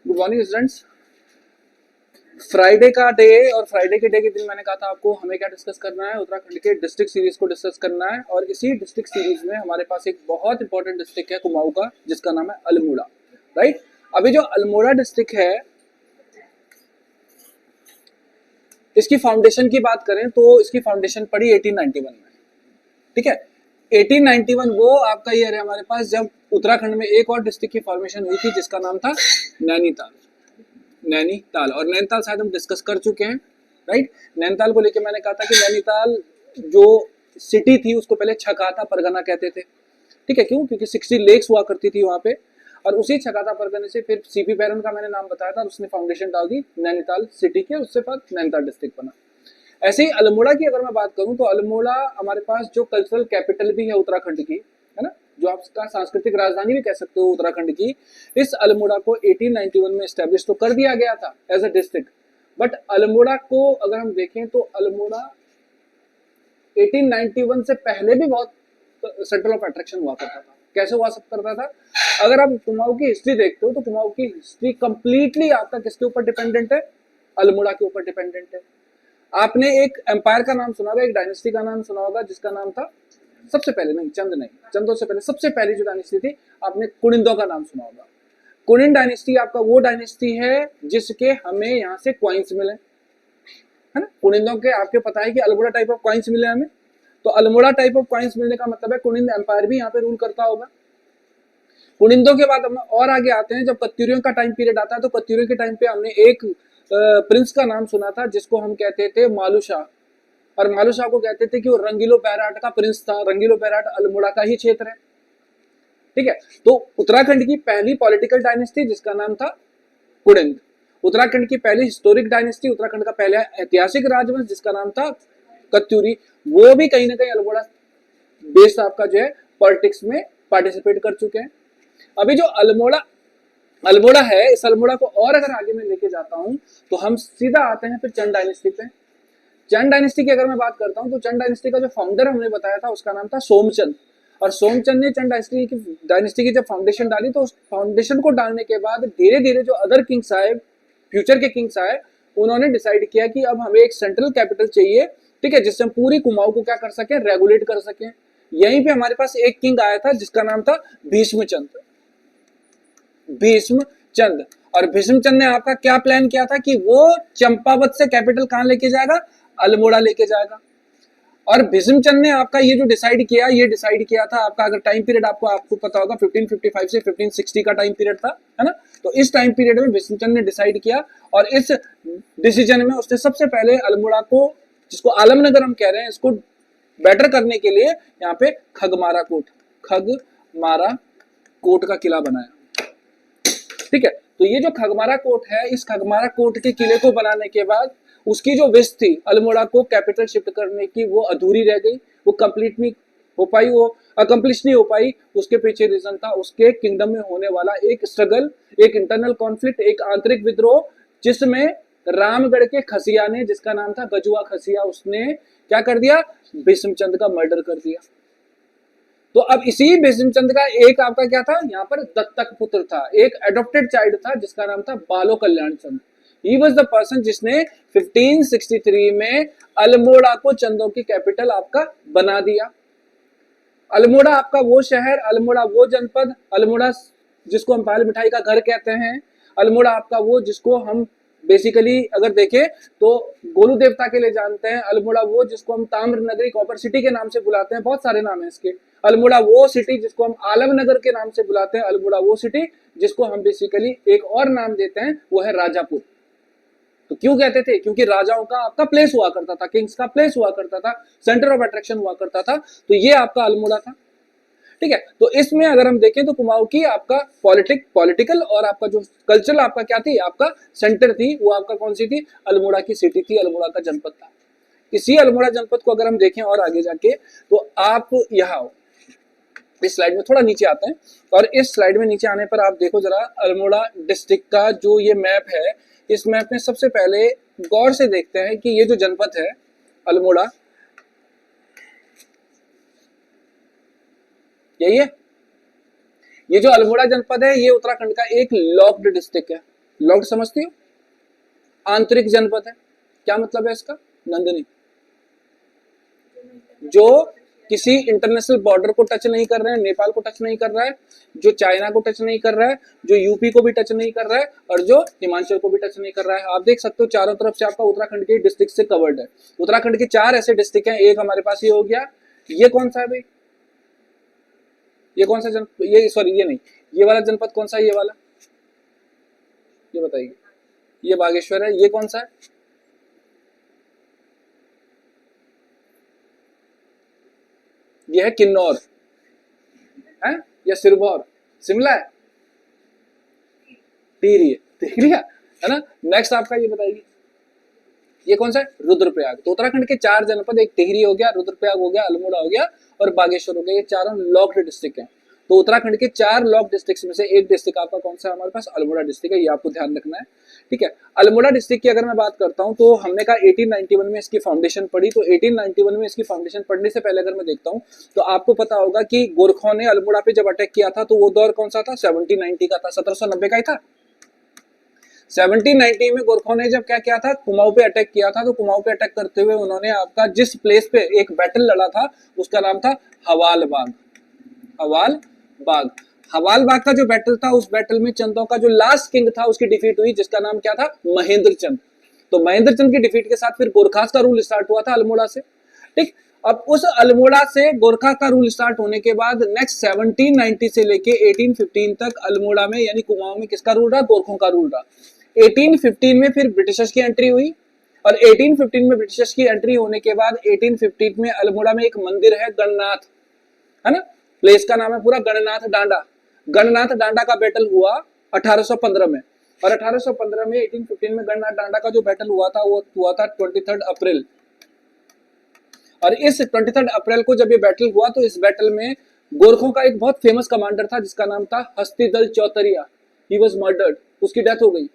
Good morning students. Friday का day और Friday के डे के दिन मैंने कहा था आपको हमें क्या डिस्कस करना है, उत्तराखंड के डिस्ट्रिक्ट सीरीज को डिस्कस करना है। और इसी डिस्ट्रिक्ट सीरीज में हमारे पास एक बहुत इंपॉर्टेंट डिस्ट्रिक्ट है कुमाऊं का, जिसका नाम है अल्मोड़ा। राइट, अभी जो अल्मोड़ा डिस्ट्रिक्ट है इसकी फाउंडेशन की बात करें तो इसकी फाउंडेशन पड़ी 1891 में। ठीक है, 1891 वो आपका ईयर है हमारे पास जब उत्तराखंड में एक और डिस्ट्रिक्ट की फॉर्मेशन हुई थी जिसका नाम था नैनीताल। नैनीताल, और नैनीताल शायद हम डिस्कस कर चुके हैं। राइट, नैनीताल को लेके मैंने कहा था कि नैनीताल जो सिटी थी उसको पहले छकाता परगना कहते थे। ठीक है, क्यों? क्योंकि 60 लेक्स हुआ करती थी वहां पे, और उसी छकाता परगने से फिर सीपी बैरन का मैंने नाम बताया था, उसने फाउंडेशन डाल दी नैनीताल सिटी के, उससे बाद नैनीताल डिस्ट्रिक्ट बना। ऐसे ही अल्मोड़ा की अगर मैं बात करूं तो अल्मोड़ा हमारे पास जो कल्चरल कैपिटल भी है उत्तराखंड की, है ना, जो आपका सांस्कृतिक राजधानी भी कह सकते हो उत्तराखंड की, इस अल्मोड़ा को 1891 में एस्टेब्लिश तो कर दिया गया था as a district. But Almora को अगर हम देखें तो अल्मोड़ा 1891 से पहले भी बहुत सेंटर ऑफ अट्रैक्शन हुआ करता था। कैसे हुआ सब करता था? अगर आप कुमाऊं की हिस्ट्री देखते हो तो कुमाऊं की हिस्ट्री कंप्लीटली आपका किसके ऊपर डिपेंडेंट है? अल्मोड़ा के ऊपर डिपेंडेंट है। आपने एक एम्पायर का नाम सुना होगा, एक डायनेस्टी का नाम सुना होगा जिसका नाम था, सबसे पहले नहीं, चंद नहीं, चंदों से पहले सबसे पहली जो डायनेस्टी थी आपने कुनिंदों का नाम सुना होगा। कुनिन डायनेस्टी आपका वो डायनेस्टी है जिसके हमें यहाँ से क्वाइंस मिले, है ना। कुनिंदों के आपके पता है कि अल्मोड़ा टाइप ऑफ क्वाइंस मिले हमें, तो अल्मोड़ा टाइप ऑफ क्वाइंस मिलने का मतलब है कुनिंद एम्पायर भी यहाँ पे रूल करता होगा। कुनिंदों के बाद हम और आगे आते हैं, जब कत्यूरियों का टाइम पीरियड आता है तो कत्यूरियों के टाइम पे हमने एक प्रिंस का नाम सुना था जिसको हम कहते थे मालू शाह, और मालू शाह को कहते थे कि वो रंगीलो बैराट का प्रिंस था। रंगीलो बैराट अल्मोड़ा का ही क्षेत्र है। ठीक है, तो उत्तराखंड की पहली पॉलिटिकल डायनेस्टी जिसका नाम था कुनिंद, उत्तराखंड की पहली हिस्टोरिक डायनेस्टी, उत्तराखंड का पहला ऐतिहासिक राजवंश जिसका नाम था कत्यूरी, वो भी कहीं ना कहीं अल्मोड़ा बेस्ड आपका जो है पॉलिटिक्स में पार्टिसिपेट कर चुके हैं। अभी जो अल्मोड़ा अल्मोड़ा है, इस अल्मोड़ा को और अगर आगे मैं लेके जाता हूं तो हम सीधा आते हैं फिर चंद डायनेस्टी पे। चंद डायनेस्टी की अगर मैं बात करता हूं तो चंद डायनेस्टी का जो फाउंडर हमने बताया था उसका नाम था सोमचंद, और सोमचंद ने चंद डायनेस्टी की जब फाउंडेशन डाली तो उस फाउंडेशन को डालने के बाद धीरे धीरे जो अदर किंग्स आए, फ्यूचर के किंग्स आए, उन्होंने डिसाइड किया कि अब हमें एक सेंट्रल कैपिटल चाहिए, ठीक है, जिससे हम पूरी कुमाऊं को क्या कर सकें, रेगुलेट कर सकें। यहीं पे हमारे पास एक किंग आया था जिसका नाम था भीष्मचंद। भीष्मचंद, और भीष्मचंद ने आपका क्या प्लान किया था कि वो चंपावत से कैपिटल कहां लेके जाएगा? अल्मोड़ा लेके जाएगा। और भीष्मचंद ने आपका ये जो डिसाइड किया, ये डिसाइड किया था आपका, अगर टाइम पीरियड आपको पता होगा 1555 से 1560 का टाइम पीरियड था, है ना। तो इस टाइम पीरियड में भीष्मचंद ने डिसाइड किया, और इस डिसीजन में उसने सबसे पहले अल्मोड़ा को, जिसको आलमनगर हम कह रहे हैं, इसको बेटर करने के लिए यहाँ पे खगमारा कोट का किला बनाया। ठीक है, तो ये जो खगमारा कोट है, इस खगमारा कोट के किले को बनाने के बाद उसकी जो विश थी अल्मोड़ा को कैपिटल शिफ्ट करने की, वो अधूरी रह गई, वो कंप्लीट नहीं हो पाई, वो अकम्प्लिश नहीं हो पाई। उसके पीछे रीजन था उसके किंगडम में होने वाला एक स्ट्रगल, एक इंटरनल कॉन्फ्लिक्ट, एक आंतरिक विद्रोह, जिसमें रामगढ़ के खसिया ने, जिसका नाम था गजुआ खसिया, उसने क्या कर दिया? भीष्मचंद का मर्डर कर दिया। तो अब इसी भीष्मचंद का एक आपका क्या था, यहाँ पर दत्तक पुत्र था, एक एडॉप्टेड चाइल्ड था जिसका नाम था बालो कल्याण चंद। ही वॉज द पर्सन जिसने 1563 में अल्मोड़ा को चंदों की कैपिटल आपका बना दिया। अल्मोड़ा आपका वो शहर, अल्मोड़ा वो जनपद, अल्मोड़ा जिसको हम पायल मिठाई का घर कहते हैं, अल्मोड़ा आपका वो जिसको हम बेसिकली अगर देखें तो गोलू देवता के लिए जानते हैं, अल्मोड़ा वो जिसको हम ताम्र नगरी कॉपर सिटी के नाम से बुलाते हैं, बहुत सारे नाम है इसके। अल्मोड़ा वो सिटी जिसको हम आलम नगर के नाम से बुलाते हैं, अल्मोड़ा वो सिटी जिसको हम बेसिकली एक और नाम देते हैं, वो है राजापुर। तो क्यों कहते थे? क्योंकि राजाओं का आपका प्लेस हुआ करता था, किंग्स का प्लेस हुआ करता था, सेंटर ऑफ अट्रैक्शन हुआ करता था। तो ये आपका अल्मोड़ा था। ठीक है, तो इसमें अगर हम देखें तो कुमाऊं की आपका पॉलिटिकल और आपका जो कल्चरल आपका क्या थी, आपका सेंटर थी, वो आपका कौन सी थी? अल्मोड़ा की सिटी थी, अल्मोड़ा का जनपद था। इसी अल्मोड़ा जनपद को अगर हम देखें और आगे जाके, तो आप यहाँ इस स्लाइड में थोड़ा नीचे आते हैं, और इस स्लाइड में नीचे आने पर आप देखो जरा अल्मोड़ा डिस्ट्रिक्ट का जो ये मैप है, इस मैप में सबसे पहले गौर से देखते हैं कि ये जो जनपद है अल्मोड़ा, यही है। ये जो अल्मोड़ा जनपद है ये उत्तराखंड का एक लॉक्ड डिस्ट्रिक्ट है। लॉक्ड समझती हो? आंतरिक जनपद है, क्या मतलब है इसका नंदिनी? जो किसी इंटरनेशनल बॉर्डर को टच नहीं कर रहे हैं, नेपाल को टच नहीं कर रहा है, जो चाइना को टच नहीं कर रहा है, जो यूपी को भी टच नहीं कर रहा है, और जो हिमाचल को भी टच नहीं कर रहा है। आप देख सकते हो चारों तरफ से आपका उत्तराखंड के डिस्ट्रिक्ट से कवर्ड है। उत्तराखंड के 4 ऐसे डिस्ट्रिक्ट हैं, एक हमारे पास ये हो गया। ये कौन सा है भाई? ये कौन सा जनपद? ये सॉरी, ये नहीं, ये वाला जनपद कौन सा है? ये वाला, ये बताइए। ये बागेश्वर है। ये कौन सा है? ये है किन्नौर है या सिरमौर? शिमला है, टिहरी है, देख लिया है ना। नेक्स्ट आपका ये बताइए, ये कौन सा है? रुद्रप्रयाग। तो उत्तराखंड के 4 जनपद, एक टिहरी हो गया, रुद्रप्रयाग हो गया, अल्मोड़ा हो गया और बागेश्वर हो गया, ये चारों लॉक्ड डिस्ट्रिक्ट हैं। तो उत्तराखंड के 4 लॉक्ड डिस्ट्रिक्ट में से एक डिस्ट्रिक्ट आपका कौन सा है हमारे पास? अल्मोड़ा डिस्ट्रिक्ट है, ये आपको ध्यान रखना है। ठीक है, अल्मोड़ा डिस्ट्रिक्ट की अगर मैं बात करता हूं तो हमने कहा 1891 में इसकी फाउंडेशन पड़ी। तो 1891 में इसकी फाउंडेशन पड़ने से पहले अगर मैं देखता हूं तो आपको पता होगा कि गोरखों ने अल्मोड़ा पे जब अटैक किया था तो वो दौर कौन सा था? 1790 का था, 1790 का ही था। 1790 में गोरखों ने जब क्या किया था? कुमाऊं पे अटैक किया था। तो कुमाऊं पे अटैक करते हुए उन्होंने आपका जिस प्लेस पे एक बैटल लड़ा था उसका नाम था हवाल बाग। हवाल बाग, हवाल बाग का जो बैटल था, उस बैटल में चंदों का जो लास्ट किंग था उसकी डिफीट हुई, जिसका नाम क्या था? महेंद्र चंद। तो महेंद्र चंद की डिफीट के साथ फिर गोरखास का रूल स्टार्ट हुआ था अल्मोड़ा से। ठीक, अब उस अल्मोड़ा से गोरखा का रूल स्टार्ट होने के बाद नेक्स्ट 1790 से लेके 1815 तक अल्मोड़ा में यानी कुमाऊं में किसका रूल रहा? गोरखों का रूल रहा। 1815 में फिर ब्रिटिशर्स की एंट्री हुई और 1815 में ब्रिटिशर्स की एंट्री होने के बाद 1815 में अल्मोड़ा में एक मंदिर है गणनाथ, है ना। प्लेस का नाम है पूरा गणनाथ डांडा। गणनाथ डांडा का बैटल हुआ 1815 में, और 1815 में 1815 में गणनाथ डांडा का जो बैटल हुआ था वो हुआ था 23 अप्रैल। और इस 23 अप्रैल को जब ये बैटल हुआ तो इस बैटल में गोरखों का एक बहुत फेमस कमांडर था जिसका नाम था हस्तिदल चौतरिया। ही वॉज मर्डर्ड, उसकी डेथ हो गई।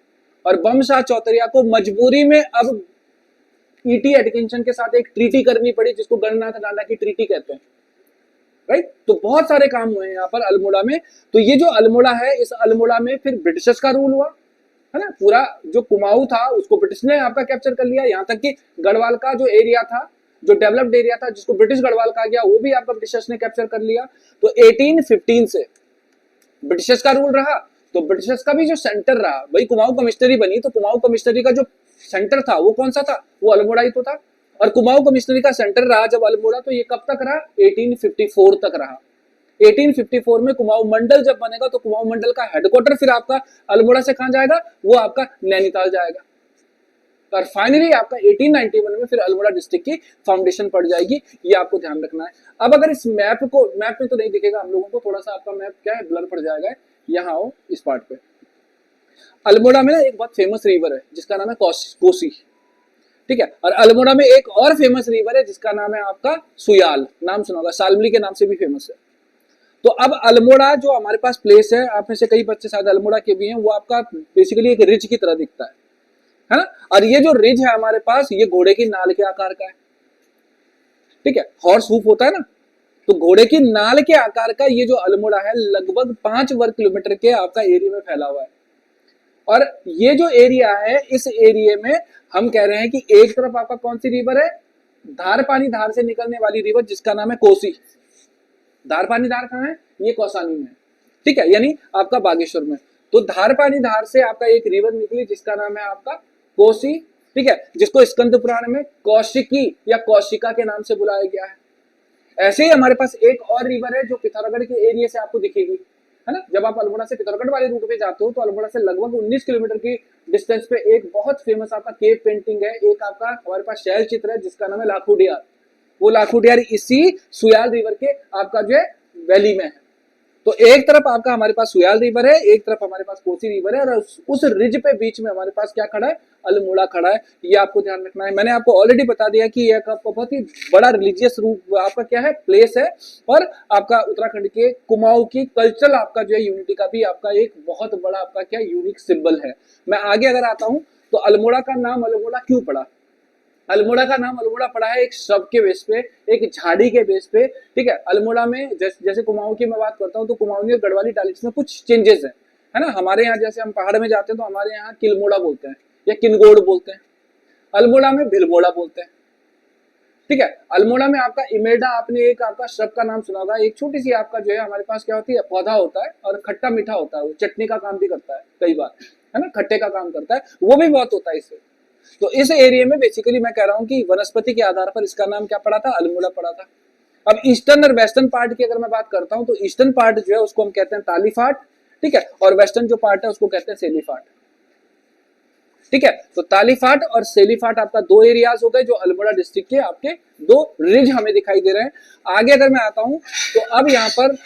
और बमशाह चौतरिया को मजबूरी में अब ईटी एटकिंसन के साथ एक ट्रीटी करनी पड़ी जिसको गणनाथ डांडा की ट्रीटी कहते हैं, राइट। तो बहुत सारे काम हुए हैं यहाँ पर अल्मोड़ा में। तो ये जो अल्मोड़ा है, इस अल्मोड़ा में फिर ब्रिटिशर्स का रूल हुआ, है ना। पूरा जो कुमाऊं था उसको ब्रिटिश ने आपका कैप्चर कर लिया। यहाँ तक कि गढ़वाल का जो एरिया था, जो डेवलप्ड एरिया था जिसको ब्रिटिश गढ़वाल कहा गया, वो भी आपका ब्रिटिशर्स ने कैप्चर कर लिया। तो 1815 से ब्रिटिशर्स का रूल रहा। तो ब्रिटिशर्स का भी जो सेंटर रहा, भाई कुमाऊं कमिश्नरी बनी तो कुमाऊं कमिश्नरी का जो सेंटर था वो कौन सा था? वो अल्मोड़ा ही तो था। और कुमाऊं कमिश्नरी का सेंटर रहा जब अल्मोड़ा, तो ये कब तक रहा? 1854 तक रहा। 1854 में कुमाऊं मंडल जब बनेगा तो कुमाऊं मंडल का हेडक्वार्टर फिर आपका अल्मोड़ा से कहां जाएगा? वो आपका नैनीताल जाएगा। और फाइनली आपका 1891 में फिर अल्मोड़ा डिस्ट्रिक्ट की फाउंडेशन पड़ जाएगी। ये आपको ध्यान रखना है। अब अगर इस मैप को, मैप में तो नहीं दिखेगा हम लोगों को, थोड़ा सा आपका मैप क्या है, ब्लर पड़ जाएगा। यहाँ आओ इस पार्ट पे। अल्मोड़ा में एक बहुत फेमस रिवर है जिसका नाम है कोसी, ठीक है। और अल्मोड़ा में एक और फेमस रिवर है जिसका नाम है आपका सुयाल। नाम सुना होगा, सालमली के नाम से भी फेमस है। तो अब अल्मोड़ा जो हमारे पास प्लेस है, आप में से कई बच्चे शायद अल्मोड़ा के भी हैं, वो आपका बेसिकली एक रिज की तरह दिखता है ना। और ये जो रिज है हमारे पास, ये घोड़े की नाल के आकार का है, ठीक है। हॉर्स हूफ होता है ना, तो घोड़े की नाल के आकार का ये जो अल्मोड़ा है लगभग 5 वर्ग किलोमीटर के आपका एरिया में फैला हुआ है। और ये जो एरिया है, इस एरिया में हम कह रहे हैं कि एक तरफ आपका कौन सी रिवर है? धार पानी धार से निकलने वाली रिवर जिसका नाम है कोसी। धार पानी धार कहाँ है? ये कौसानी में, ठीक है, यानी आपका बागेश्वर में। तो धार पानी धार से आपका एक रिवर निकली जिसका नाम है आपका कोसी, ठीक है, जिसको स्कंद पुराण में कौशिकी या कौशिका के नाम से बुलाया गया है। ऐसे ही हमारे पास एक और रिवर है जो पिथौरागढ़ के एरिया से आपको दिखेगी, है ना। जब आप अल्मोड़ा से पिथौरागढ़ वाले रूट पे जाते हो तो अल्मोड़ा से लगभग 19 किलोमीटर की डिस्टेंस पे एक बहुत फेमस आपका केव पेंटिंग है, एक आपका हमारे पास शैल चित्र है जिसका नाम है लाखोडियार। वो लाखोडियार इसी सुयाल रिवर के आपका जो है वैली में है। तो एक तरफ आपका हमारे पास सुयाल रिवर है, एक तरफ हमारे पास कोसी रिवर है, और उस रिज पे बीच में हमारे पास क्या खड़ा है? अल्मोड़ा खड़ा है। ये आपको ध्यान रखना है। मैंने आपको ऑलरेडी बता दिया कि यह आपका बहुत ही बड़ा रिलीजियस रूप आपका क्या है, प्लेस है, और आपका उत्तराखंड के कुमाऊं की कल्चरल आपका जो है यूनिटी का भी आपका एक बहुत बड़ा आपका क्या यूनिक सिंबल है। मैं आगे अगर आता हूं तो अल्मोड़ा का नाम अल्मोड़ा क्यों पड़ा? अल्मोड़ा का नाम अल्मोड़ा पड़ा है एक शब्द के बेस पे, एक झाड़ी के बेस पे, ठीक है। अल्मोड़ा में जैसे कुमाऊं की मैं बात करता हूँ तो कुमाऊनी और गढ़वाली डायलेक्ट्स में कुछ चेंजेस है। है ना। हमारे यहाँ जैसे हम पहाड़ में जाते हैं तो हमारे यहाँ किलमोड़ा बोलते हैं या किनगोड़ बोलते हैं, अल्मोड़ा में भिलमोड़ा बोलते हैं। ठीक है, अल्मोड़ा में आपका इमेडा, आपने एक आपका श्रब का नाम सुना होगा, एक छोटी सी आपका जो है हमारे पास क्या होती है, पौधा होता है और खट्टा मीठा होता है, वो चटनी का काम भी करता है कई बार, है ना, खट्टे का काम करता है, वो भी बहुत होता है इससे। तो इस एरिया में बेसिकली मैं कह रहा हूँ कि वनस्पति के आधार पर इसका नाम क्या पड़ा था, अल्मोड़ा पड़ा था। अब ईस्टर्न और वेस्टर्न पार्ट की अगर मैं बात करता हूँ तो ईस्टर्न पार्ट जो है उसको हम कहते हैं तालीफाट, ठीक है, और वेस्टर्न जो पार्ट है उसको कहते हैं सेलीफाट। ठीक है, तो तालीफाट और सेलीफाट आपका दो एरियाज हो गए जो अल्मोड़ा डिस्ट्रिक्ट के आपके दो रिज हमें दिखाई दे रहे हैं। आगे अगर मैं आता हूं तो अब यहाँ पर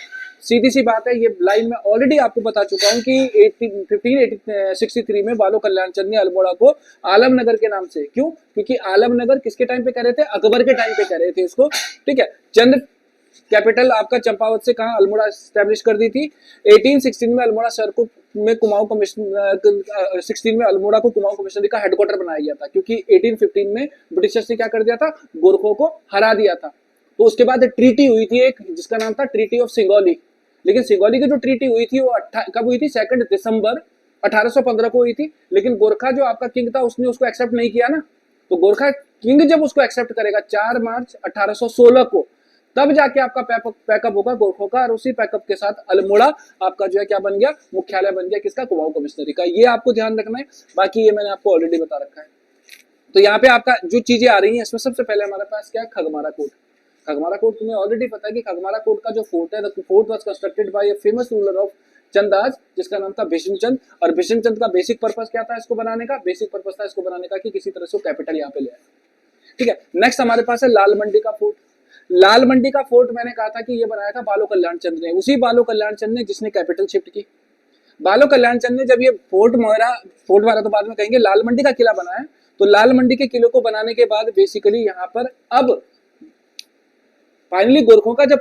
सीधी सी बात है, ये लाइन में ऑलरेडी आपको बता चुका हूं कि 1563 में बालो कल्याण चंद ने अल्मोड़ा को आलमनगर के नाम से, क्यों, क्योंकि आलमनगर किसके टाइम पे कह रहे थे, अकबर के टाइम पे कह रहे थे इसको। ठीक है, चंद कैपिटल आपका चंपावत से कहा अल्मोड़ा स्टैब्लिश कर दी थी। 1816 में अल्मोड़ा शहर को में कुमाऊं कमिश्नर 16 में अल्मोड़ा को कुमाऊं कमिश्नरी का हेडक्वार्टर बनाया गया था, क्योंकि 1815 में ब्रिटिशर्स ने क्या कर दिया था, गोरखों को हरा दिया था। तो उसके बाद ट्रीटी हुई थी एक जिसका नाम था ट्रीटी ऑफ सिंगौली। लेकिन सिंगौली की जो ट्रीटी हुई थी वो कब हुई थी, 2 दिसंबर 1815 को हुई थी। लेकिन गोरखा जो आपका किंग था उसने उसको एक्सेप्ट नहीं किया ना, तो गोरखा किंग जब उसको एक्सेप्ट करेगा 4 मार्च 1816 को, तब जाके आपका पैकअप होगा गोरखों का, और उसी पैकअप के साथ अल्मोड़ा आपका जो है क्या बन गया, मुख्यालय बन गया किसका, कुमाऊं कमिश्नरी का। ये आपको ध्यान रखना है, बाकी ये मैंने आपको ऑलरेडी बता रखा है। तो यहाँ पे आपका जो चीजें आ रही हैं इसमें सबसे पहले हमारे पास क्या है, खगमारा कोट। खगमारा कोट तुम्हें ऑलरेडी पता है कि खगमारा कोट का जो फोर्ट है, the fort was constructed by a famous ruler of Chands जिसका नाम था भीष्मचंद। और भीष्मचंद का बेसिक पर्पस क्या था इसको बनाने का, बेसिक पर्पस था इसको बनाने का कि किसी तरह से कैपिटल यहाँ पे ले आए। ठीक है, नेक्स्ट हमारे पास है लाल मंडी का फोर्ट। लाल मंडी का फोर्ट मैंने कहा था कि ये बनाया था बालो कल्याण चंद ने, उसी बालो कल्याण चंद ने जिसने कैपिटल शिफ्ट की। बालो कल्याण चंद ने जब ये फोर्ट मारा तो बाद में कहेंगे, लाल मंडी का किला बनाया। तो लाल मंडी के किले को बनाने के बाद बेसिकली यहाँ पर अब फाइनली गोरखों का जब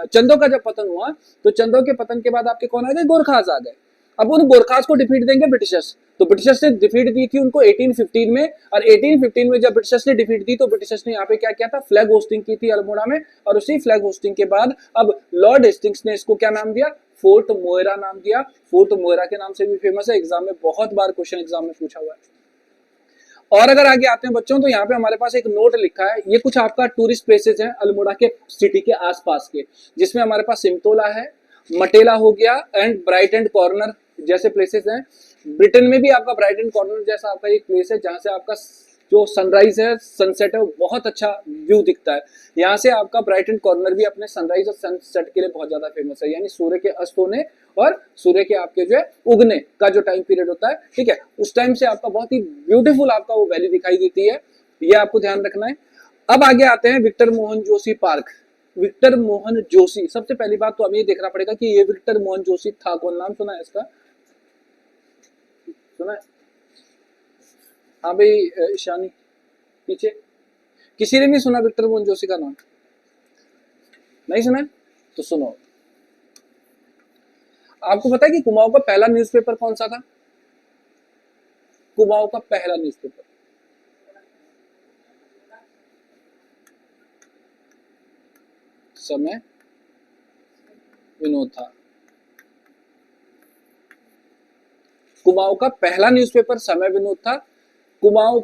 चंदों का जब पतन हुआ, तो चंदों के पतन के बाद आपके कौन आ गए, गोरखास आ गए। अब उन गोरखास को डिफीट देंगे ब्रिटिशर्स, तो ब्रिटिशर्स ने डिफीट दी थी उनको 1815 में, और 1815 में जब ब्रिटिशर्स ने डिफीट दी तो ब्रिटिशर्स ने यहाँ पे क्या किया था, फ्लैग होस्टिंग की थी अल्मोड़ा में। और उसी फ्लैग होस्टिंग के बाद अब लॉर्ड हेस्टिंग्स ने इसको क्या नाम दिया, फोर्ट मोएरा नाम दिया। फोर्ट मोएरा के नाम से भी फेमस है, एग्जाम में बहुत बार क्वेश्चन एग्जाम में पूछा हुआ है। और अगर आगे आते हैं बच्चों तो यहाँ पे हमारे पास एक नोट लिखा है, ये कुछ आपका टूरिस्ट प्लेसेस हैं अल्मोड़ा के सिटी के आसपास के, जिसमें हमारे पास सिमतोला है, मटेला हो गया एंड ब्राइट एंड कॉर्नर जैसे प्लेसेस हैं। ब्रिटेन में भी आपका ब्राइट एंड कॉर्नर जैसा आपका एक प्लेस है जहां से आपका जो सनराइज है सनसेट है वो बहुत अच्छा व्यू दिखता है। यहाँ से आपका ब्राइट एंड कॉर्नर भी अपने सनराइज और सनसेट के लिए बहुत ज्यादा फेमस है, यानी सूर्य के अस्त होने और सूर्य के आपके जो है उगने का जो टाइम पीरियड होता है, ठीक है, उस टाइम से आपका बहुत ही ब्यूटीफुल आपका वो वैली दिखाई देती है, ये आपको ध्यान रखना है। अब आगे आते हैं Victor Mohan Joshi park. Victor Mohan Joshi, सबसे पहली बात तो हमें ये देखना पड़ेगा कि ये विक्टर मोहन जोशी था कौन, नाम सुना है इसका, सुना है? हाँ भाई ईशानी पीछे, किसी ने नहीं सुना विक्टर मोहन जोशी का नाम, नहीं सुना है? तो सुनो, आपको पता है कि कुमाऊं का पहला न्यूज़पेपर कौन सा था, कुमाऊं का पहला न्यूज़पेपर, समय विनोद था। कुमाऊं का पहला न्यूज़पेपर समय विनोद था। कुमाऊं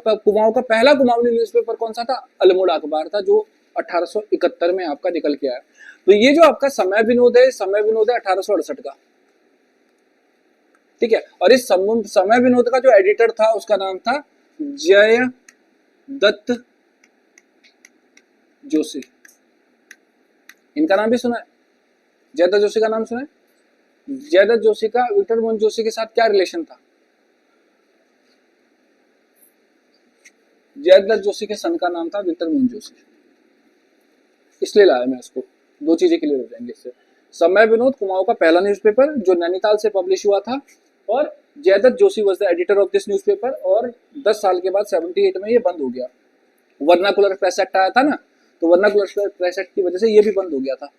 का पहला कुमाऊनी न्यूज़पेपर कौन सा था, अल्मोड़ा अखबार था, जो 1871 में आपका निकल के आया। तो ये जो आपका समय विनोद है 1868 का, ठीक है। और इस समय विनोद का जो एडिटर था उसका नाम था जय दत्त जोशी। इनका नाम भी सुना है, जयदत्त जोशी का नाम सुना है? जयदत्त जोशी का विक्टर मोहन जोशी के साथ क्या रिलेशन था? जयदत्त जोशी के सन का नाम था विक्टर मोहन जोशी, इसलिए लाया मैं इसको, दो चीजें क्लियर हो जाएंगे इससे। समय विनोद कुमाऊं का पहला न्यूज़पेपर जो नैनीताल से पब्लिश हुआ था, और Jaydatt Joshi was the editor of this newspaper, और 10 साल के बाद 78 में ये बंद हो गया। वर्नाकुलर प्रेस एक्ट आया था ना, तो वर्नाकुलर प्रेस एक्ट की वजह से ये भी बंद हो गया था।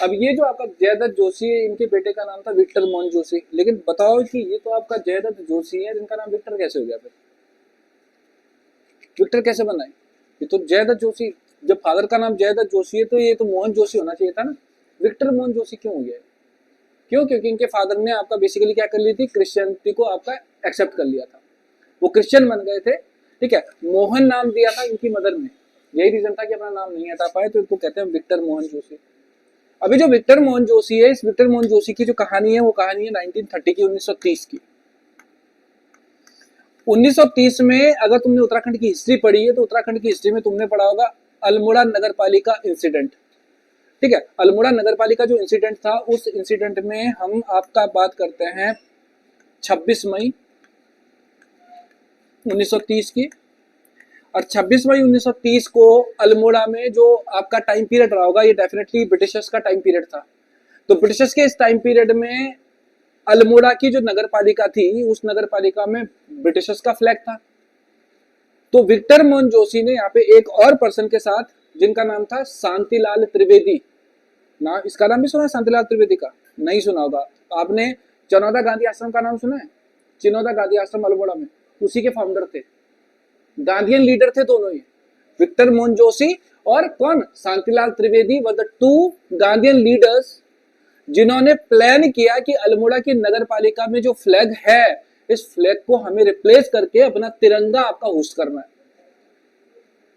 अब ये जो आपका जयदत्त जोशी है, इनके बेटे का नाम था विक्टर मोहन जोशी। लेकिन बताओ कि ये तो आपका जयदत्त जोशी है, इनका नाम विक्टर कैसे हो गया, फिर विक्टर कैसे बना है? ये तो जयदत्त जोशी, जब फादर का नाम जयदत्त जोशी है तो ये तो मोहन जोशी होना चाहिए था ना, विक्टर मोहन जोशी क्यों हो गया? क्यों? क्योंकि इनके फादर ने आपका बेसिकली क्या कर ली थी, क्रिश्चियनिटी को आपका एक्सेप्ट कर लिया था, वो क्रिश्चियन बन गए थे। ठीक है, मोहन नाम दिया था इनकी मदर ने, यही रीजन था कि अपना नाम नहीं हटा पाए, तो इनको कहते हैं विक्टर मोहन जोशी। अभी जो विक्टर मोहन जोशी है, इस विक्टर मोहन जोशी की जो कहानी है वो कहानी है 1930 की, 1930 की। 1930 में अगर तुमने उत्तराखंड की हिस्ट्री पढ़ी है तो उत्तराखंड की हिस्ट्री में तुमने पढ़ा होगा अल्मोड़ा नगर पालिका इंसिडेंट। ठीक है, अल्मोड़ा नगर पालिका जो इंसिडेंट था, उस इंसिडेंट में हम आपका बात करते हैं 26 मई 1930 की। और 26 मई 1930 को अल्मोड़ा में जो आपका टाइम पीरियड रहा होगा, ये डेफिनेटली ब्रिटिशर्स का टाइम पीरियड था। तो ब्रिटिशर्स के इस टाइम पीरियड में अल्मोड़ा की जो नगर पालिका थी, उस नगर पालिका में ब्रिटिशर्स का फ्लैग था। तो विक्टर मोहन जोशी ने यहाँ पे एक और पर्सन के साथ, जिनका नाम था शांतिलाल त्रिवेदी, ना इसका नाम भी सुना है शांतिलाल त्रिवेदी का? नहीं सुना होगा आपने। चनौदा गांधी आश्रम का नाम सुना है? चिनौदा गांधी आश्रम अल्मोड़ा में, उसी के फाउंडर थे, गांधीयन लीडर थे दोनों ही, विक्टर मोहन जोशी और कौन, Shantilal Trivedi were the two Gandhian leaders जिन्होंने प्लान किया कि अल्मोड़ा की नगर पालिका में जो फ्लैग है, इस फ्लैग को हमें रिप्लेस करके अपना तिरंगा आपका होस्ट करना है।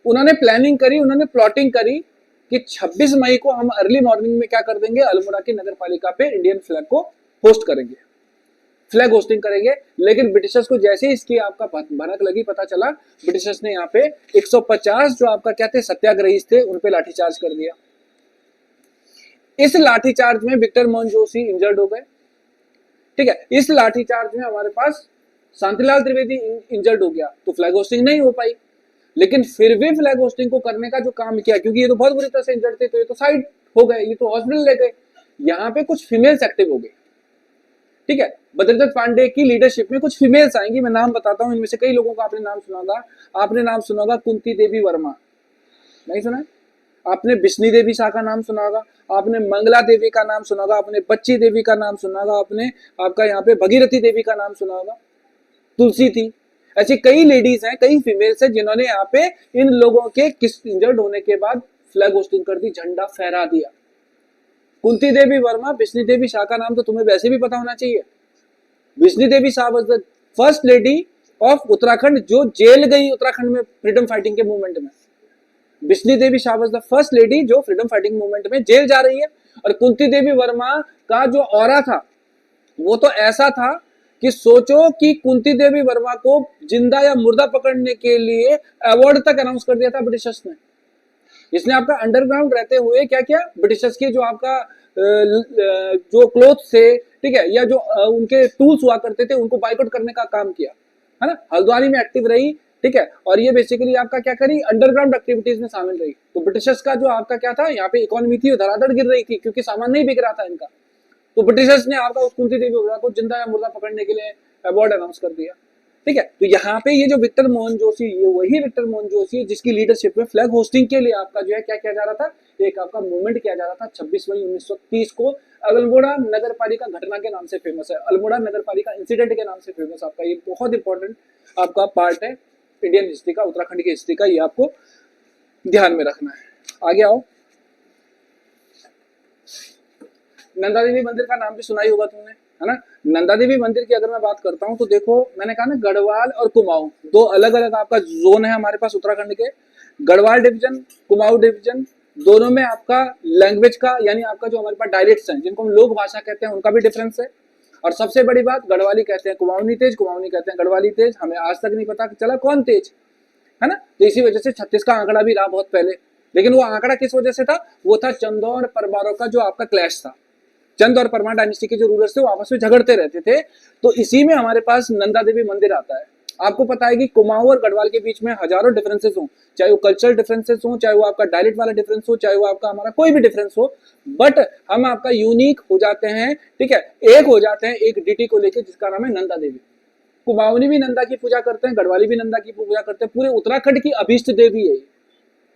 उन्होंने प्लानिंग करी, उन्होंने प्लॉटिंग करी कि 26 मई को हम अर्ली मॉर्निंग में क्या कर देंगे, अल्मोड़ा की नगर पालिका पे इंडियन फ्लैग को होस्ट करेंगे, फ्लैग होस्टिंग करेंगे। लेकिन ब्रिटिशर्स को जैसे इसकी आपका भनक लगी, पता चला, ब्रिटिशर्स ने यहाँ पे 150 जो आपका क्या थे सत्याग्रही थे, उन पे लाठीचार्ज कर दिया। इस लाठीचार्ज में विक्टर मोहन जोशी इंजर्ड हो गए। ठीक है, इस लाठीचार्ज में हमारे पास शांतिलाल त्रिवेदी इंजर्ड हो गया, तो फ्लैग होस्टिंग नहीं हो पाई। लेकिन फिर भी फ्लैग होस्टिंग को करने का जो काम किया, क्योंकि ये तो बहुत बुरी तरह से इंजर्ड थे, तो ये तो साइड हो गए, ये तो हॉस्पिटल ले गए। यहाँ पे कुछ फीमेल्स एक्टिव हो गई। ठीक है, बद्रीदत्त पांडे की लीडरशिप में कुछ फीमेल्स आएंगी, मैं नाम बताता हूँ, इनमें से कई लोगों का आपने नाम सुना होगा। आपने नाम सुना होगा कुंती देवी वर्मा, नहीं सुना है? आपने बिश्नी देवी शाह का नाम सुना होगा, आपने मंगला देवी का नाम सुना होगा, आपने बच्ची देवी का नाम सुना होगा, आपने आपका यहाँ पे भगीरथी देवी का नाम सुना होगा, तुलसी थी। ऐसी कई लेडीज हैं, कई फीमेल्स हैं जिन्होंने यहाँ पे इन लोगों के किस इंजर्ड होने के बाद फ्लैग होस्टिंग कर दी, झंडा फहरा दिया। कुंती देवी वर्मा, बिश्नी देवी शाह का नाम तो तुम्हें वैसे भी पता होना चाहिए। Bishni Devi Shah was the first lady of Uttarakhand जो जेल गई उत्तराखंड में फ्रीडम फाइटिंग के मूवमेंट में। Bishni Devi Shah was the first lady जो फ्रीडम फाइटिंग मूवमेंट में जेल जा रही है। और कुंती देवी वर्मा का जो ऑरा था वो तो ऐसा था कि सोचो कि कुंती देवी वर्मा को जिंदा या मुर्दा पकड़ने के लिए अवार्ड तक अनाउंस कर दिया था ब्रिटिशर्स ने। इसने आपका अंडरग्राउंड रहते हुए क्या किया, ब्रिटिशर्स के जो आपका जो क्लोथ थे, ठीक है, या जो उनके टूल्स हुआ करते थे, उनको बाइकआउट करने का काम किया, है ना। हल्द्वानी में एक्टिव रही, ठीक है, और ये बेसिकली आपका क्या करी, अंडरग्राउंड एक्टिविटीज में शामिल रही। तो ब्रिटिशर्स का जो आपका क्या था, यहाँ पे इकोनॉमी थी धड़ाधड़ गिर रही थी, क्योंकि सामान नहीं बिक रहा था इनका। तो ब्रिटिशर्स ने आपका उस कुंती देवी वर्मा को जिंदा या मुर्दा पकड़ने के लिए अवार्ड अनाउंस कर दिया। ठीक है, तो यहाँ पे ये जो विक्टर मोहन जोशी, ये वही विक्टर मोहन जोशी है जिसकी लीडरशिप में फ्लैग होस्टिंग के लिए आपका जो है क्या किया जा रहा था, एक आपका मूवमेंट किया जा रहा था। 26 मई 1930 को अल्मोड़ा नगर पालिका घटना के नाम से फेमस है, अल्मोड़ा नगर पालिका इंसिडेंट के नाम से फेमस। आपका ये बहुत इंपॉर्टेंट आपका पार्ट है इंडियन हिस्ट्री का, उत्तराखंड की हिस्ट्री का, ये आपको ध्यान में रखना है। आगे आओ, नंदा देवी मंदिर का नाम भी सुना ही होगा तुमने, है ना। नंदा देवी मंदिर की अगर मैं बात करता हूँ तो देखो, मैंने कहा ना गढ़वाल और कुमाऊं दो अलग अलग आपका जोन है हमारे पास उत्तराखंड के। गढ़वाल डिवीजन, कुमाऊं डिवीजन, दोनों में आपका लैंग्वेज का, यानी आपका जो हमारे पास डायलेक्ट्स हैं जिनको हम लोक भाषा कहते हैं, उनका भी डिफरेंस है। और सबसे बड़ी बात, गढ़वाली कहते हैं कुमाऊनी तेज, कुमाऊनी कहते हैं गढ़वाली तेज। हमें आज तक नहीं पता चला कौन तेज, है ना। तो इसी वजह से 36 का आंकड़ा भी रहा बहुत पहले, लेकिन वो आंकड़ा किस वजह से था, वो था चंदों और परमारों का जो आपका क्लैश था। चंद और परमार डायनेस्टी के जो रूलर्स थे वो आपस में झगड़ते रहते थे, तो इसी में हमारे पास नंदा देवी मंदिर आता है। आपको पता है कि कुमाऊं और गढ़वाल के बीच में हजारों डिफरेंसेस हो, चाहे वो कल्चरल डिफरेंसेस हो, चाहे वो आपका डायलेक्ट वाला डिफरेंस हो, चाहे वो आपका हमारा कोई भी डिफरेंस हो, बट हम आपका यूनिक हो जाते हैं, ठीक है, एक हो जाते हैं एक डिटी को लेकर जिसका नाम है नंदा देवी। कुमाऊनी भी नंदा की पूजा करते हैं, गढ़वाली भी नंदा की पूजा करते हैं, पूरे उत्तराखंड की अभीष्ट देवी है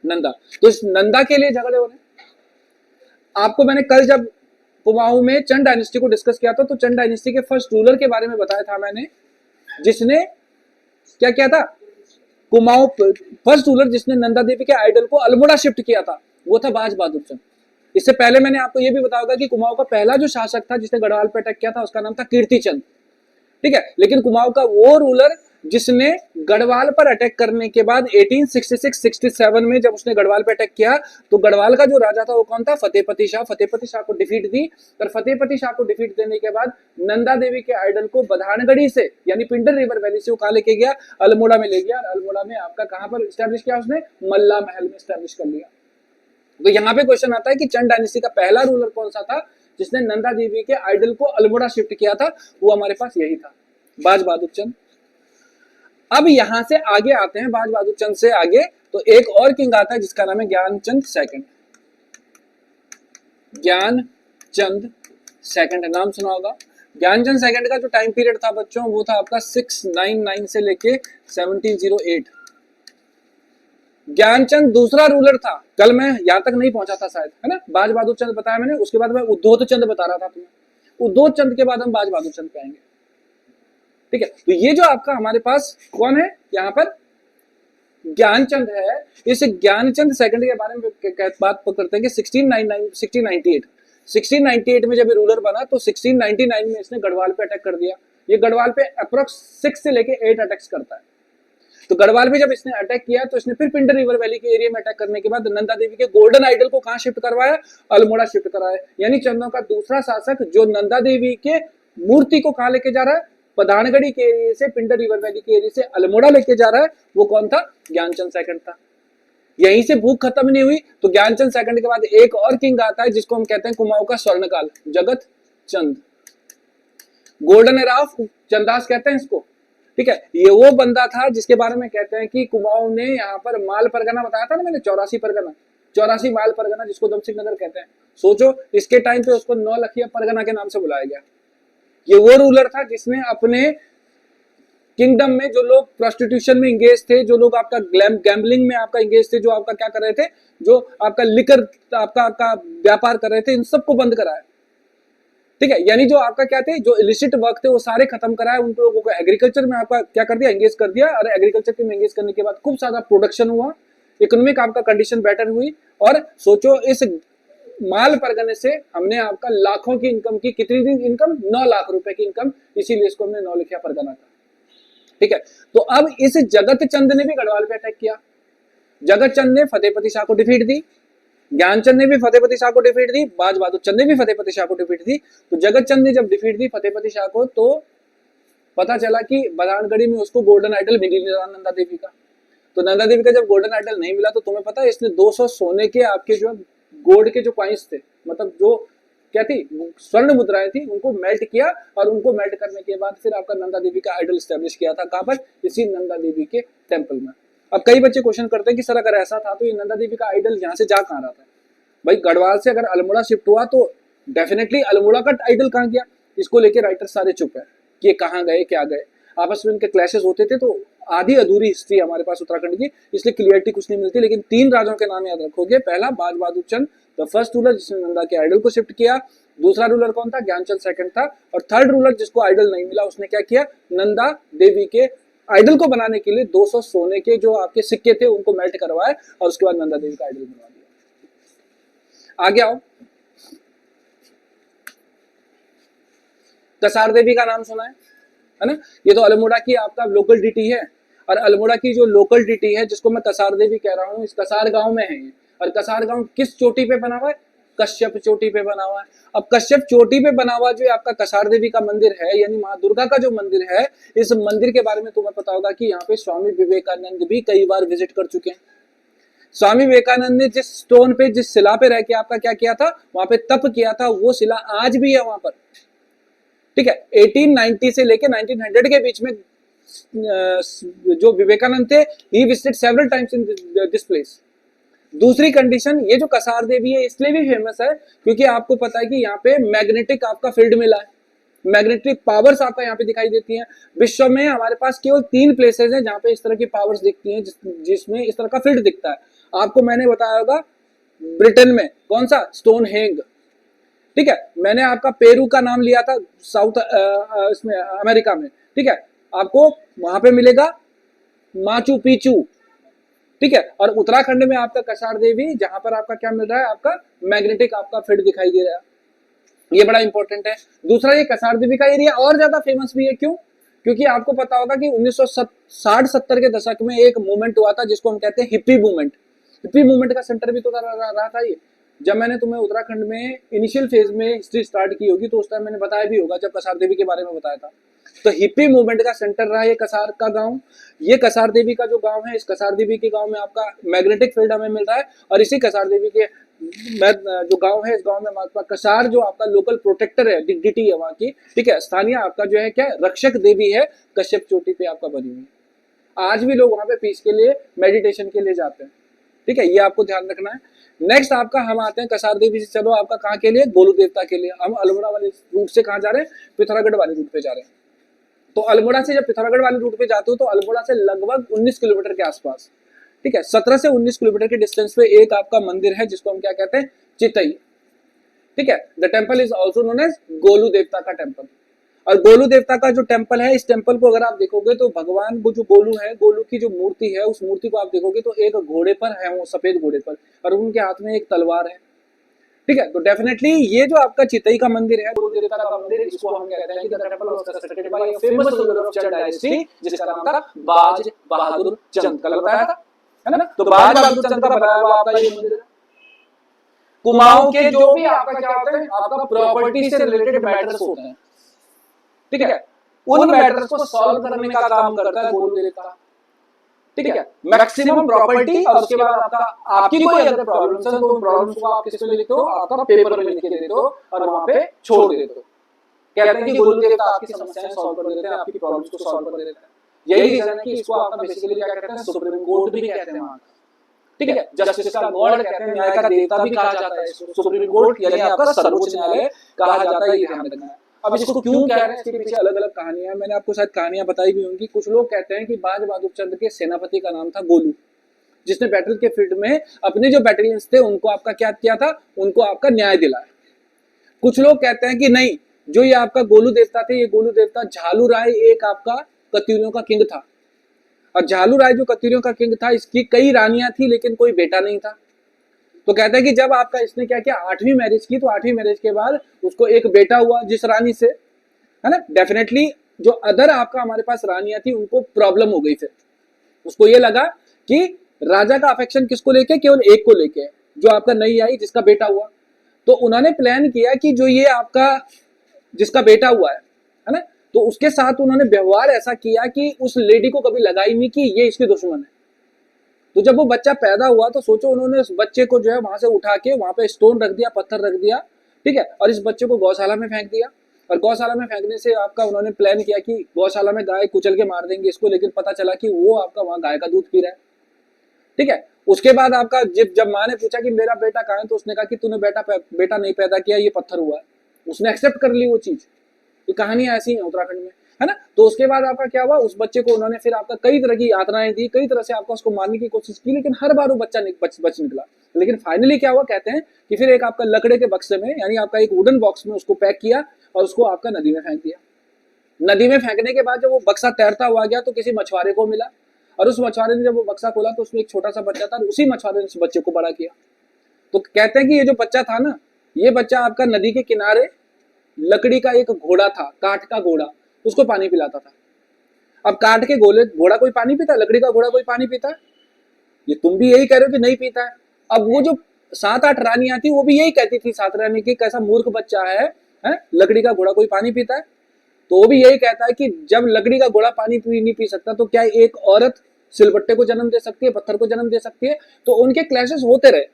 नंदा। तो इस नंदा के लिए झगड़े हो रहे हैं। आपको मैंने कल जब कुमाऊं में चंद डायनेस्टी को डिस्कस किया था, तो चंद डायनेस्टी के फर्स्ट रूलर के बारे में बताया था मैंने, जिसने क्या किया था, कुमाऊं फर्स्ट रूलर जिसने नंदा देवी के आइडल को अल्मोड़ा शिफ्ट किया था, वो था बाज बहादुर चंद। इससे पहले मैंने आपको यह भी बताया होगा कि कुमाऊं का पहला जो शासक था जिसने गढ़वाल पे अटैक किया था उसका नाम था कीर्तिचंद, ठीक है। लेकिन कुमाऊं का वो रूलर जिसने गढ़वाल पर अटैक करने के बाद 1866-67 में जब उसने गढ़वाल पे अटैक किया तो गढ़वाल का जो राजा था वो कौन था? फतेहपति शाह। फतेहपति शाह को डिफीट दी और फतेहपति शाह को डिफीट देने के बाद नंदा देवी के आइडल को बधानगढ़ी से यानी पिंडर रिवर वैली से वो कहां लेके गया? अल्मोड़ा में ले गया। अल्मोड़ा में आपका कहां पर स्टैब्लिश किया उसने? मल्ला महल में स्टैब्लिश कर लिया। तो यहाँ पे क्वेश्चन आता है कि चंद डायनेस्टी का पहला रूलर कौन सा था जिसने नंदा देवी के आइडल को अल्मोड़ा शिफ्ट किया था? वो हमारे पास यही था, बाज बहादुर चंद। अब यहां से आगे आते हैं, बाज बहादुर चंद से आगे तो एक और किंग आता है जिसका नाम है ज्ञानचंद सेकंड। ज्ञानचंद सेकंड नाम सुना होगा। ज्ञानचंद सेकंड का जो टाइम पीरियड था बच्चों वो था आपका 699 से लेके 1708। ज्ञानचंद दूसरा रूलर था। कल मैं यहां तक नहीं पहुंचा था शायद, है ना। बाज बहादुर चंद बताया मैंने, उसके बाद मैं उद्धोत चंद बता रहा था तुम्हें। उद्धोत चंद के बाद हम बाज बहादुर चंद पे आएंगे, ठीक है। तो ये जो आपका हमारे पास कौन है यहाँ पर? ज्ञानचंद है। इस ज्ञानचंद सेकंड के बारे में बात करते हैं कि 1698 में जब रूलर बना तो 1699 में इसने गढ़वाल पे अटैक कर दिया। ये गढ़वाल पे अप्रोक्स 6 से लेके 8 अटैक्स करता है। तो गढ़वाल पे जब इसने अटैक किया तो इसने फिर पिंडर रिवर वैली के एरिया में अटैक करने के बाद नंदा देवी के गोल्डन आइडल को कहां शिफ्ट करवाया? अल्मोड़ा शिफ्ट कराया। यानी चंदों का दूसरा शासक जो नंदा देवी के मूर्ति को कहां लेके जा रहा है? पधानगढ़ी के एरिया से पिंडर रिवर वैली के एरिया से अल्मोड़ा लेके जा रहा है। वो कौन था? ज्ञानचंद सेकंड था। यहीं से भूख खत्म नहीं हुई तो ज्ञानचंद सेकंड के बाद एक और किंग आता है जिसको हम कहते हैं कुमाऊं का स्वर्णकाल, जगत चंद। गोल्डन एरा ऑफ चंदास कहते हैं इसको, ठीक है। ये वो बंदा था जिसके बारे में कहते हैं कि कुमाऊं ने यहाँ पर माल परगना बताया था ना मैंने, 84 परगना, 84 माल परगना जिसको दमसिंह नगर कहते हैं। सोचो इसके टाइम पे उसको 9 लखिया परगना के नाम से बुलाया गया। ये वो रूलर था जिसने अपने किंगडम में जो लोग प्रोस्टिट्यूशन में इंगेज थे, जो लोग आपका गैम्बलिंग में आपका इंगेज थे, जो आपका क्या कर रहे थे, जो आपका लिकर आपका व्यापार कर रहे थे, इन सबको बंद कराया, ठीक है। यानी जो आपका क्या थे, जो इलिसिट वर्क थे वो सारे खत्म कराए। उन लोगों को एग्रीकल्चर में आपका क्या कर दिया? एंगेज कर दिया। और एग्रीकल्चर में एंगेज करने के बाद खूब सारा प्रोडक्शन हुआ, इकोनॉमिक आपका कंडीशन बेटर हुई। और सोचो इस माल परगने से हमने आपका लाखों की इनकम की। कितनी इनकम? 9 लाख रुपए की इनकम। इसीलिए इसको हमने 9 लखिया परगना था, ठीक है। तो अब इस जगत चंद ने भी गढ़वाल पे अटैक किया। जगत चंद ने फतेहपति शाह को डिफीट दी, ज्ञानचंद ने भी फतेहपति शाह को डिफीट दी, बाज बहादुर चंद ने भी फतेहपति शाह को डिफीट दी। तो जगत चंद ने जब डिफीट दी फतेहपति शाह को तो पता चला कि बधानगढ़ी में उसको गोल्डन आइडल मिल नहीं रहा नंदा देवी का। तो नंदा देवी का जब गोल्डन आइडल नहीं मिला तो तुम्हें पता है इसने 200 सोने के आपके जो गोल्ड के जो कॉइन्स थे, मतलब जो क्या थी, स्वर्ण मुद्राएं थी, उनको मेल्ट किया। और उनको मेल्ट करने के बाद फिर आपका नंदा देवी का आइडल स्टैब्लिश किया था। कहां पर? इसी नंदा देवी के टेंपल में। अब कई बच्चे क्वेश्चन करते हैं कि सर अगर ऐसा था तो ये नंदा देवी का आइडल यहाँ से जा कहां रहा था? भाई गढ़वाल से अगर अल्मोड़ा शिफ्ट हुआ तो डेफिनेटली अल्मोड़ा का आइडल कहां गया? इसको लेके राइटर सारे चुप है कि कहां गए, क्या गए। आपस में इनके क्लैशेस होते थे तो आधी अधूरी हिस्ट्री हमारे पास उत्तराखंड की, इसलिए क्लियरिटी कुछ नहीं मिलती। लेकिन 3 राजाओं के नाम याद रखोगे। पहला बाज बहादुर चंद, द फर्स्ट रूलर जिसने नंदा के आइडल को शिफ्ट किया। दूसरा रूलर कौन था? ज्ञानचंद सेकंड था। और थर्ड रूलर जिसको आइडल नहीं मिला उसने क्या किया? नंदा देवी के आइडल को बनाने के लिए 200 सोने के जो आपके सिक्के थे उनको मेल्ट करवाए और उसके बाद नंदा देवी का आइडल बनवा दिया। आगे आओ, कसार देवी का नाम सुना है ना। ये तो अल्मोड़ा की आपका लोकल डिटी है। और अल्मोड़ा की जो लोकल डिटी है जिसको मैं कसार देवी कह रहा हूँ, इस कसार गांव में है ये। और कसार गांव किस चोटी पे बना हुआ है? कश्यप चोटी पे बना हुआ है। अब कश्यप चोटी पे बना हुआ जो आपका कसार देवी का मंदिर है, यानी माँ दुर्गा का जो मंदिर है, इस मंदिर के बारे में तुम्हें पता होगा कि यहाँ पे स्वामी विवेकानंद भी कई बार विजिट कर चुके हैं। स्वामी विवेकानंद ने जिस स्टोन पे, जिस शिला पे रह के आपका क्या किया था, वहां पे तप किया था, वो शिला आज भी है वहां पर, ठीक है। 1890 से लेके 1900 के बीच में जो विवेकानंद थे, he visited several times in this place. दूसरी कंडीशन, ये जो कसार देवी है इसलिए भी फेमस है क्योंकि आपको पता है कि यहाँ पे मैग्नेटिक आपका फील्ड मिला है, मैग्नेटिक पावर्स आपका यहाँ पे दिखाई देती हैं। विश्व में हमारे पास केवल 3 प्लेसेस हैं जहाँ पे इस तरह की पावर्स दिखती हैं, जिसमें इस तरह का फील्ड दिखता है। आपको मैंने बताया होगा ब्रिटेन में कौन सा? स्टोन हेंग, ठीक है। मैंने आपका पेरू का नाम लिया था साउथ इसमें अमेरिका में, ठीक है। आपको वहां पे मिलेगा माचू पिचू, ठीक है। और उत्तराखंड में आपका कसार देवी, जहां पर आपका क्या मिल रहा है, आपका मैग्नेटिक आपका फील्ड दिखाई दे रहा है, ये बड़ा इंपॉर्टेंट है। दूसरा, ये कसार देवी का एरिया और ज्यादा फेमस भी है, क्यों? क्योंकि आपको पता होगा कि 1960-70 के दशक में एक मूवमेंट हुआ था जिसको हम कहते हैं हिप्पी मूवमेंट। हिप्पी मूवमेंट का सेंटर भी तो रहा था ये। जब मैंने तुम्हें उत्तराखंड में इनिशियल फेज में हिस्ट्री स्टार्ट की होगी तो उस टाइम मैंने बताया भी होगा, जब कसार देवी के बारे में बताया था। तो हिप्पी मूवमेंट का सेंटर रहा ये कसार का गांव। ये कसार देवी का जो गांव है, इस कसार देवी के गांव में आपका मैग्नेटिक फील्ड हमें मिल रहा है। और इसी कसार देवी के जो गांव है, इस गांव में आपका कसार जो आपका लोकल प्रोटेक्टर है, डिग्निटी है वहां की, ठीक है, स्थानीय आपका जो है क्या रक्षक देवी है, कश्यप चोटी पे आपका बनी हुई है। आज भी लोग वहां पे पीस के लिए, मेडिटेशन के लिए जाते हैं, ठीक है, ये आपको ध्यान रखना है। नेक्स्ट आपका हम आते हैं कसार देवी से, चलो आपका कहाँ के लिए, गोलू देवता के लिए। हम अल्मोड़ा वाले रूट से कहाँ जा रहे हैं, पिथौरागढ़ वाले रूट पे जा रहे हैं। तो अल्मोड़ा से जब पिथौरागढ़ वाले रूट पे जाते हो तो अल्मोड़ा से लगभग 19 किलोमीटर के आसपास, ठीक है, 17 से 19 किलोमीटर के डिस्टेंस पे एक आपका मंदिर है जिसको हम क्या कहते हैं, चितई, ठीक है। The temple is also known as Golu Devta का टेम्पल। और गोलू देवता का जो टेम्पल है, इस टेम्पल को अगर आप देखोगे तो भगवान वो जो गोलू है, गोलू की जो मूर्ति है, उस मूर्ति को आप देखोगे तो एक घोड़े पर है, वो सफेद घोड़े पर, और उनके हाथ में एक तलवार है, ठीक है। तो डेफिनेटली ये जो आपका चितई का मंदिर है, गोलू देवता का मंदिर, इसको हम कहते हैं कि the temple was constructed by a famous ruler of Chand dynasty, जिसका नाम था बाज बहादुर चंद। कल बताया था, है ना। तो बाज बहादुर चंद का बनाया हुआ आपका ये मंदिर है। कुमाऊं के जो भी आपका क्या होता है, आपका प्रॉपर्टी से रिलेटेड मैटर्स होते हैं, ठीक है, उन मैटर्स को सॉल्व करने का काम करता है गोलू देवता, ठीक है। मैक्सिमम प्रॉपर्टी, और उसके बाद आपका आपकी कोई अगर प्रॉब्लम्स है तो प्रॉब्लम्स को आप किस पे लिखते हो, आपका पेपर पे लिख के देते हो और वहां पे छोड़ देते हो। कहते हैं कि गोलू देवता आपकी समस्याएं सॉल्व कर देते हैं, आपकी प्रॉब्लम्स को सॉल्व कर देते हैं। यही रीजन है कि इसको आपका बेसिकली क्या कहते हैं, सुप्रीम कोर्ट भी कहते हैं वहां, ठीक है। जस्टिस का गॉड कहते हैं, न्याय का देवता भी कहा जाता है सुप्रीम कोर्ट, यानी आपका सर्वोच्च न्यायालय कहा जाता है, ये ध्यान रखना है। अब इसको क्यों कह रहे हैं, इसके पीछे अलग अलग कहानियां हैं, मैंने आपको शायद कहानियां बताई भी होंगी। कुछ लोग कहते हैं कि बाज बहादुर चंद के सेनापति का नाम था गोलू, जिसने बैटल के फील्ड में अपने जो बैटलियंस थे उनको आपका क्या किया था, उनको आपका न्याय दिलाया। कुछ लोग कहते हैं कि नहीं, जो ये आपका गोलू देवता थे, ये गोलू देवता झालू राय एक आपका कत्यूरियों का किंग था। और झालू राय जो कत्यूरियों का किंग था, इसकी कई रानियां थी लेकिन कोई बेटा नहीं था। तो कहता है कि जब आपका इसने क्या किया, 8वीं मैरिज की, तो 8वीं मैरिज के बाद उसको एक बेटा हुआ जिस रानी से, है ना। डेफिनेटली जो अदर आपका हमारे पास रानियां थी उनको प्रॉब्लम हो गई, फिर उसको ये लगा कि राजा का अफेक्शन किसको लेके, केवल एक को लेके, जो आपका नई आई जिसका बेटा हुआ। तो उन्होंने प्लान किया कि जो ये आपका जिसका बेटा हुआ है ना, तो उसके साथ उन्होंने व्यवहार ऐसा किया कि उस लेडी को कभी लगा ही नहीं कि ये इसकी दुश्मन है। तो जब वो बच्चा पैदा हुआ तो सोचो, उन्होंने उस बच्चे को जो है वहां से उठा के वहां पे स्टोन रख दिया, पत्थर रख दिया, ठीक है, और इस बच्चे को गौशाला में फेंक दिया। और गौशाला में फेंकने से आपका उन्होंने प्लान किया कि गौशाला में गाय कुचल के मार देंगे इसको, लेकिन पता चला कि वो आपका वहां गाय का दूध पी रहा है, ठीक है। उसके बाद आपका जब माँ ने पूछा कि मेरा बेटा कहाँ है, तो उसने कहा कि तूने बेटा नहीं पैदा किया, ये पत्थर हुआ है। उसने एक्सेप्ट कर ली वो चीज। ये कहानियां ऐसी हैं उत्तराखंड में, है ना। तो उसके बाद आपका क्या हुआ, उस बच्चे को उन्होंने फिर आपका कई तरह की यातनाएं दी, कई तरह से आपका उसको मारने की कोशिश की, लेकिन हर बार वो बच्चा बच निकला। लेकिन फाइनली क्या हुआ, कहते हैं कि फिर एक आपका लकड़े के बक्से में, यानी आपका एक वुडन बॉक्स में उसको पैक किया और उसको आपका नदी में फेंक दिया। नदी में फेंकने के बाद जब वो बक्सा तैरता हुआ गया तो किसी मछुआरे को मिला, और उस मछुआरे ने जब वो बक्सा खोला तो उसमें एक छोटा सा बच्चा था, और उसी मछुआरे ने उस बच्चे को बड़ा किया। तो कहते हैं कि ये जो बच्चा था ना, ये बच्चा आपका नदी के किनारे लकड़ी का एक घोड़ा था, काठ का घोड़ा, उसको पानी पिलाता था। अब काठ के घोड़ा कोई पानी पीता है, लकड़ी का घोड़ा कोई पानी पीता है? ये तुम भी यही कह रहे हो कि नहीं पीता है। अब वो जो 7-8 रानियां थी वो भी यही कहती थी, 7 रानी की कैसा मूर्ख बच्चा है, लकड़ी का घोड़ा कोई पानी पीता है? तो वो भी यही कहता है कि जब लकड़ी का घोड़ा पानी नहीं पी सकता तो क्या एक औरत सिलबट्टे को जन्म दे सकती है, पत्थर को जन्म दे सकती है? तो उनके क्लैशेस होते रहे,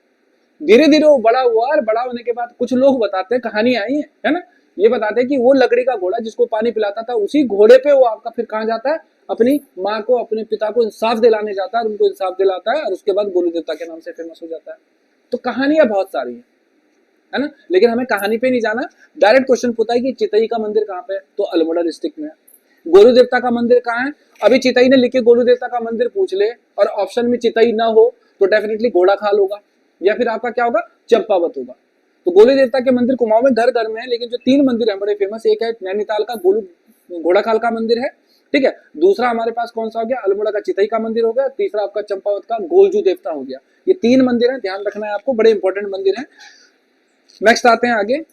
धीरे धीरे वो बड़ा हुआ, और बड़ा होने के बाद कुछ लोग बताते हैं, कहानी आई है ना, ये बताते हैं कि वो लकड़ी का घोड़ा जिसको पानी पिलाता था, उसी घोड़े पे वो आपका फिर कहाँ जाता है, अपनी माँ को, अपने पिता को इंसाफ दिलाने जाता है, और उनको इंसाफ दिलाता है, और उसके बाद गोलू देवता के नाम से फेमस हो जाता है। तो कहानियां बहुत सारी है ना, लेकिन हमें कहानी पे नहीं जाना। डायरेक्ट क्वेश्चन पूछा है कि चितई का मंदिर कहाँ पे है, तो अल्मोड़ा डिस्ट्रिक्ट में है। गोलू देवता का मंदिर कहाँ है? अभी चितई ने लिखे गोलू देवता का मंदिर पूछ ले और ऑप्शन में चितई ना हो तो डेफिनेटली घोड़ा खाल होगा, या फिर आपका क्या होगा, चंपावत होगा। तो गोलू देवता के मंदिर कुमाऊं में घर घर में है, लेकिन जो 3 मंदिर है बड़े फेमस, एक है नैनीताल का गोलू घोड़ा खाल का मंदिर है, ठीक है। दूसरा हमारे पास कौन सा हो गया, अल्मोड़ा का चितई का मंदिर हो गया। तीसरा आपका चंपावत का गोलजू देवता हो गया। ये 3 मंदिर हैं, ध्यान रखना है आपको, बड़े इंपॉर्टेंट मंदिर हैं। नेक्स्ट आते हैं आगे,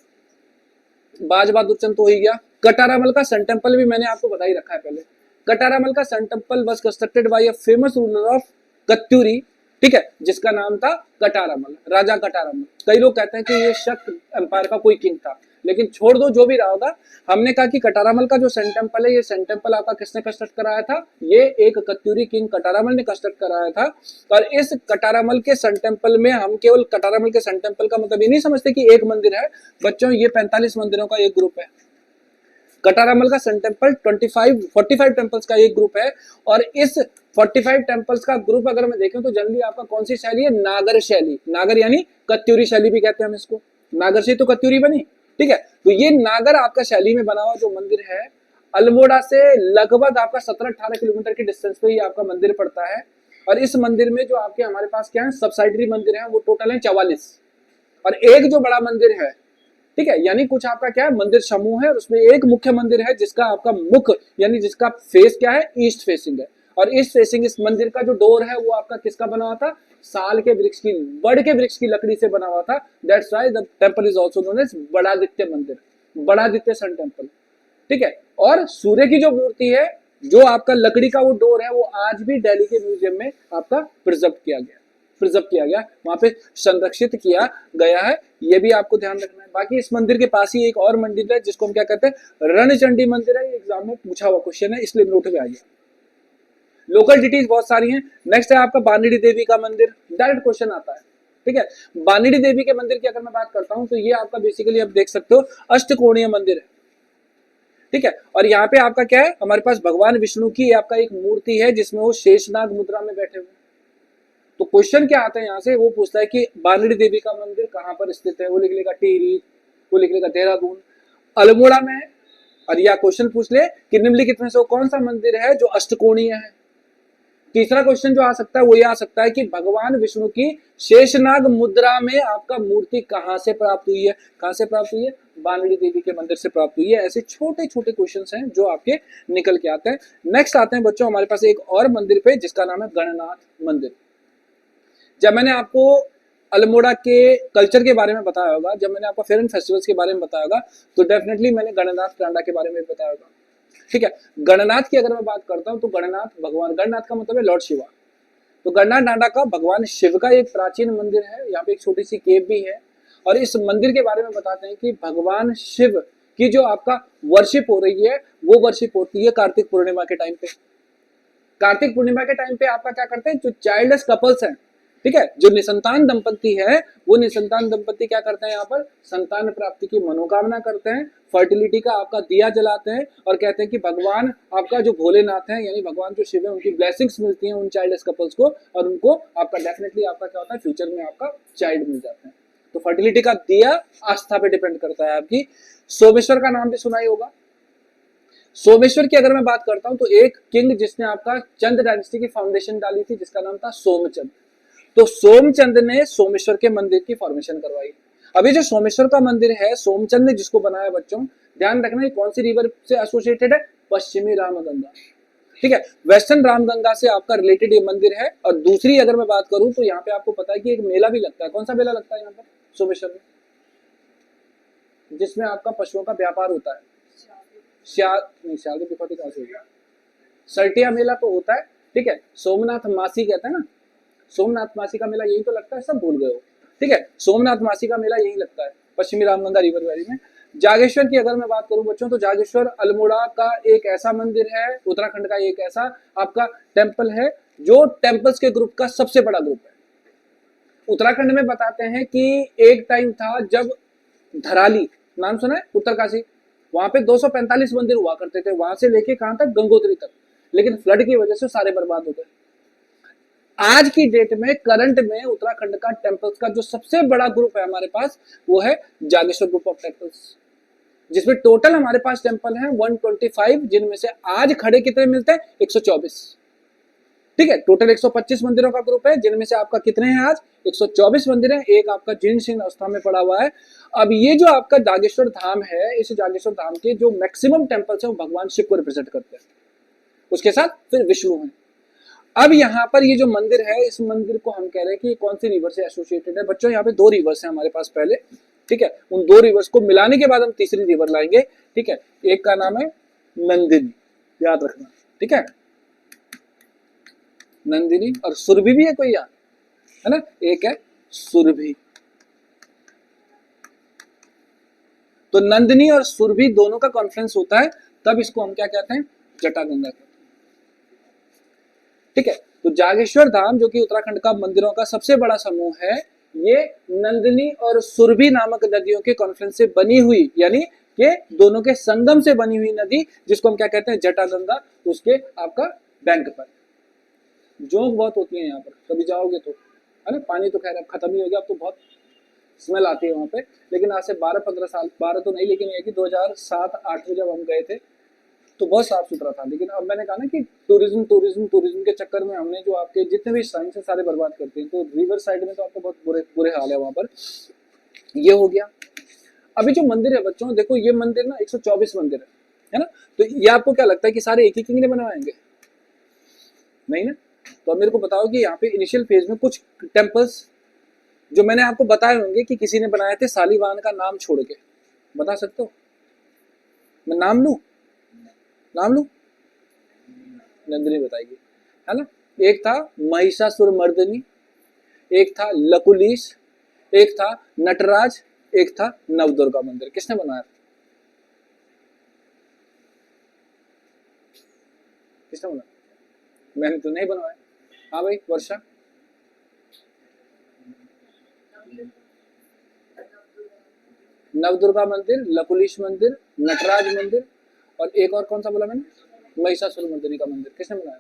बाज बहादुर चंद तो हो ही गया। कटारामल का सन टेम्पल भी मैंने आपको बता ही रखा है पहले। कटारामल का sun temple was constructed by a famous ruler of Katyuri, ठीक है, जिसका नाम था कटारामल, राजा कटारामल। कई लोग कहते हैं कि ये शक एम्पायर का कोई किंग था, लेकिन छोड़ दो, जो भी रहा होगा। हमने कहा कि कटारामल का जो सन टेम्पल है, ये सन टेम्पल आपका किसने कंस्ट्रक्ट कराया था, ये एक कत्यूरी किंग कटारामल ने कंस्ट्रक्ट कराया था। और इस कटारामल के सन टेम्पल में हम केवल कटारामल के सन टेम्पल का मतलब ये नहीं समझते कि एक मंदिर है बच्चों, ये 45 मंदिरों का एक ग्रुप है। कटारामल का सन टेम्पल 45 टेम्पल्स का एक ग्रुप है। और इस 45 टेम्पल्स का ग्रुप अगर मैं देखें तो जनरली आपका कौन सी शैली है, नागर शैली। नागर यानी कत्यूरी शैली भी कहते हैं हम इसको, नागर से तो कत्यूरी बनी, ठीक है। तो ये नागर आपका शैली में बना हुआ जो मंदिर है, अल्मोड़ा से लगभग आपका 17-18 किलोमीटर के डिस्टेंस पे ही आपका मंदिर पड़ता है। और इस मंदिर में जो आपके हमारे पास क्या है, सब्साइडरी मंदिर है, वो टोटल है 44। और एक जो बड़ा मंदिर है, ठीक है, यानी कुछ आपका क्या है, मंदिर समूह है, और उसमें एक मुख्य मंदिर है जिसका आपका मुख यानी जिसका फेस क्या है, ईस्ट फेसिंग है। और ईस्ट फेसिंग इस मंदिर का जो डोर है वो आपका किसका बना हुआ था, साल के वृक्ष की, बड़ के वृक्ष की लकड़ी से बना हुआ था। That's why the temple is also known as Baraditya mandir, Baraditya sun temple, ठीक है। और सूर्य की जो मूर्ति है, जो आपका लकड़ी का वो डोर है, वो आज भी दिल्ली के म्यूजियम में आपका प्रिजर्व किया गया, वहां पे संरक्षित किया गया है। ये भी आपको ध्यान रखना है। बाकी इस मंदिर के पास ही एक और मंदिर है जिसको हम क्या कहते हैं, रणचंडी मंदिर है। ये एग्जाम में पूछा हुआ क्वेश्चन है, इसलिए नोट में आइए। लोकल डिटेल्स बहुत सारी हैं। नेक्स्ट है आपका बानिडी देवी का मंदिर, डायरेक्ट क्वेश्चन आता है, ठीक है। बानिडी देवी के मंदिर की अगर मैं बात करता हूं तो ये आपका बेसिकली आप देख सकते हो अष्टकोणीय मंदिर है, ठीक है। और यहाँ पे आपका क्या है, हमारे पास भगवान विष्णु की आपका एक मूर्ति है जिसमें वो शेषनाग मुद्रा में बैठे हुए। तो क्वेश्चन क्या आता है यहाँ से, वो पूछता है कि बानिडी देवी का मंदिर कहाँ पर स्थित है, वो लिख लेगा टिहरी, वो लिख लेगा देहरादून, अल्मोड़ा में है। और या क्वेश्चन पूछ ले कि निम्नलिखित में से कौन सा मंदिर है जो अष्टकोणीय है। तीसरा क्वेश्चन जो आ सकता है वो ये आ सकता है कि भगवान विष्णु की शेषनाग मुद्रा में आपका मूर्ति कहाँ से प्राप्त हुई है, कहाँ से प्राप्त हुई है, बानिडी देवी के मंदिर से प्राप्त हुई है। ऐसे छोटे छोटे क्वेश्चंस हैं जो आपके निकल के आते हैं। नेक्स्ट आते हैं बच्चों हमारे पास एक और मंदिर पे जिसका नाम है गणनाथ मंदिर। जब मैंने आपको अल्मोड़ा के कल्चर के बारे में बताया होगा, जब मैंने आपको फेयर एंड फेस्टिवल्स के बारे में बताया होगा, तो डेफिनेटली मैंने गणनाथ टांडा के बारे में बताया होगा, ठीक है। गणनाथ की अगर मैं बात करता हूं तो गणनाथ भगवान, गणनाथ का मतलब है लॉर्ड शिवा। तो गणनाथ टांडा का भगवान शिव का एक प्राचीन मंदिर है। यहाँ पे एक छोटी सी केव भी है। और इस मंदिर के बारे में बताते हैं कि भगवान शिव की जो आपका वर्शिप हो रही है, वो वर्शिप होती है कार्तिक पूर्णिमा के टाइम पे। कार्तिक पूर्णिमा के टाइम पे आपका क्या करते हैं, जो चाइल्डलेस कपल्स हैं, ठीक है, जो निसंतान दंपति है, वो निसंतान दंपति क्या करते हैं, यहाँ पर संतान प्राप्ति की मनोकामना करते हैं, फर्टिलिटी का आपका दिया जलाते हैं और कहते हैं कि भगवान आपका जो भोलेनाथ है, यानी भगवान जो शिव है, उनकी ब्लेसिंग्स मिलती हैं उन चाइल्डलेस कपल्स को, और उनको आपका डेफिनेटली आपका क्या होता है, फ्यूचर में आपका चाइल्ड मिल जाता है। तो फर्टिलिटी का दिया आस्था पे डिपेंड करता है आपकी। सोमेश्वर का नाम भी सुना ही होगा। सोमेश्वर की अगर मैं बात करता हूं तो एक किंग जिसने आपका चंद डायनेस्टी की फाउंडेशन डाली थी, जिसका नाम था सोमचंद। तो सोमचंद ने सोमेश्वर के मंदिर की फॉर्मेशन करवाई। अभी जो सोमेश्वर का मंदिर है, सोमचंद ने जिसको बनाया बच्चों, ध्यान रखना ये कौन सी रिवर से एसोसिएटेड है, पश्चिमी रामगंगा, ठीक है। वेस्टर्न रामगंगा से आपका रिलेटेड ये मंदिर है। और दूसरी अगर मैं बात करूं तो यहाँ पे आपको पता है कि एक मेला भी लगता है। कौन सा मेला लगता है यहाँ पर सोमेश्वर में, जिसमें आपका पशुओं का व्यापार होता है, शादी दिखौती कहाँ से होगा, सरटिया मेला तो होता है, ठीक है। सोमनाथ मासी कहते हैं ना, सोमनाथ मासी का मेला यही तो लगता है, सब भूल गए हो, ठीक है। सोमनाथ मासी का मेला यही लगता है पश्चिमी रामगंगा रिवर वैली में। जागेश्वर की अगर मैं बात करूं बच्चों तो जागेश्वर अल्मोड़ा का एक ऐसा मंदिर है, उत्तराखंड का एक ऐसा आपका टेम्पल है जो टेम्पल्स के ग्रुप का सबसे बड़ा ग्रुप है। उत्तराखंड में बताते हैं कि एक टाइम था जब धराली, नाम सुना है, उत्तरकाशी, वहां पे 245 मंदिर हुआ करते थे, वहां से लेके कहां तक, गंगोत्री तक। लेकिन फ्लड की वजह से सारे बर्बाद हो गए। आज की डेट में करंट में उत्तराखंड का टेम्पल्स का जो सबसे बड़ा ग्रुप है हमारे पास, वो है जागेश्वर ग्रुप ऑफ टेम्पल्स, जिसमें टोटल हमारे पास टेम्पल है 125, जिनमें से आज खड़े कितने मिलते हैं, 124, ठीक है। टोटल 125 मंदिरों का ग्रुप है, जिनमें से आपका कितने हैं आज, 124 मंदिर हैं। एक आपका जीर्ण शीर्ण अवस्था में पड़ा हुआ है। अब ये जो आपका जागेश्वर धाम है, इस जागेश्वर धाम के जो मैक्सिमम टेम्पल्स हैं वो भगवान शिव को रिप्रेजेंट करते हैं। उसके साथ फिर विष्णु है। अब यहाँ पर ये जो मंदिर है, इस मंदिर को हम कह रहे हैं कि कौन सी रिवर से एसोसिएटेड है। बच्चों यहाँ पे 2 रिवर्स हैं हमारे पास पहले, ठीक है। उन 2 रिवर्स को मिलाने के बाद हम तीसरी रिवर लाएंगे, ठीक है। एक का नाम है नंदिनी, याद रखना, ठीक है। नंदिनी और सुरभि भी है कोई याद है ना, एक है सुरभि। तो नंदिनी और सुरभि दोनों का कॉन्फ्रेंस होता है, तब इसको हम क्या कहते हैं, जटागंगा कहते हैं, ठीक है। तो जागेश्वर धाम जो कि उत्तराखंड का मंदिरों का सबसे बड़ा समूह है, ये नंदिनी और सुरभि नामक नदियों के कॉन्फ्रेंस से बनी हुई, यानी कि दोनों के संगम से बनी हुई नदी, जिसको हम क्या कहते हैं, जटागंगा, उसके आपका बैंक पर। जोंक बहुत होती है यहाँ पर, कभी जाओगे तो, है ना। पानी तो खैर अब खत्म ही हो गया, अब तो बहुत स्मेल आती है वहाँ पे, लेकिन आज से 12-15 साल, 12 तो नहीं, लेकिन ये कि 2007-8 में जब हम गए थे तो बहुत साफ सुथरा था। लेकिन अब मैंने कहा ना कि टूरिज्म के चक्कर में हमने जो आपके जितने भी साइंस है सारे बर्बाद करते हैं, तो रिवर साइड में तो आपको बहुत बुरे बुरे हाल है वहाँ पर। ये हो गया। अभी जो मंदिर है बच्चों, देखो ये मंदिर ना 124 मंदिर है ना। तो ये आपको क्या लगता है कि सारे एक ही किंग ने बनवाएंगे? नहीं ना। तो अब मेरे को बताओ कि यहाँ पे इनिशियल फेज में कुछ टेम्पल्स जो मैंने आपको बताए होंगे कि किसी ने बनाए थे शालीवाहन का नाम छोड़ के, बता सकते हो? मैं नाम लूं? नाम लूं? नंदिनी बताएगी, है ना। एक था महिषासुर मर्दिनी, एक था लकुलीश, एक था नटराज, एक था नवदुर्गा मंदिर। किसने बनाया था? किसने बनाया? मैंने तो नहीं बनवाया। हाँ भाई वर्षा, नवदुर्गा मंदिर, लकुलीश मंदिर, नटराज मंदिर, और एक और कौन सा बोला मैंने, महिषासुर मर्दिनी का मंदिर। किसने बनाया?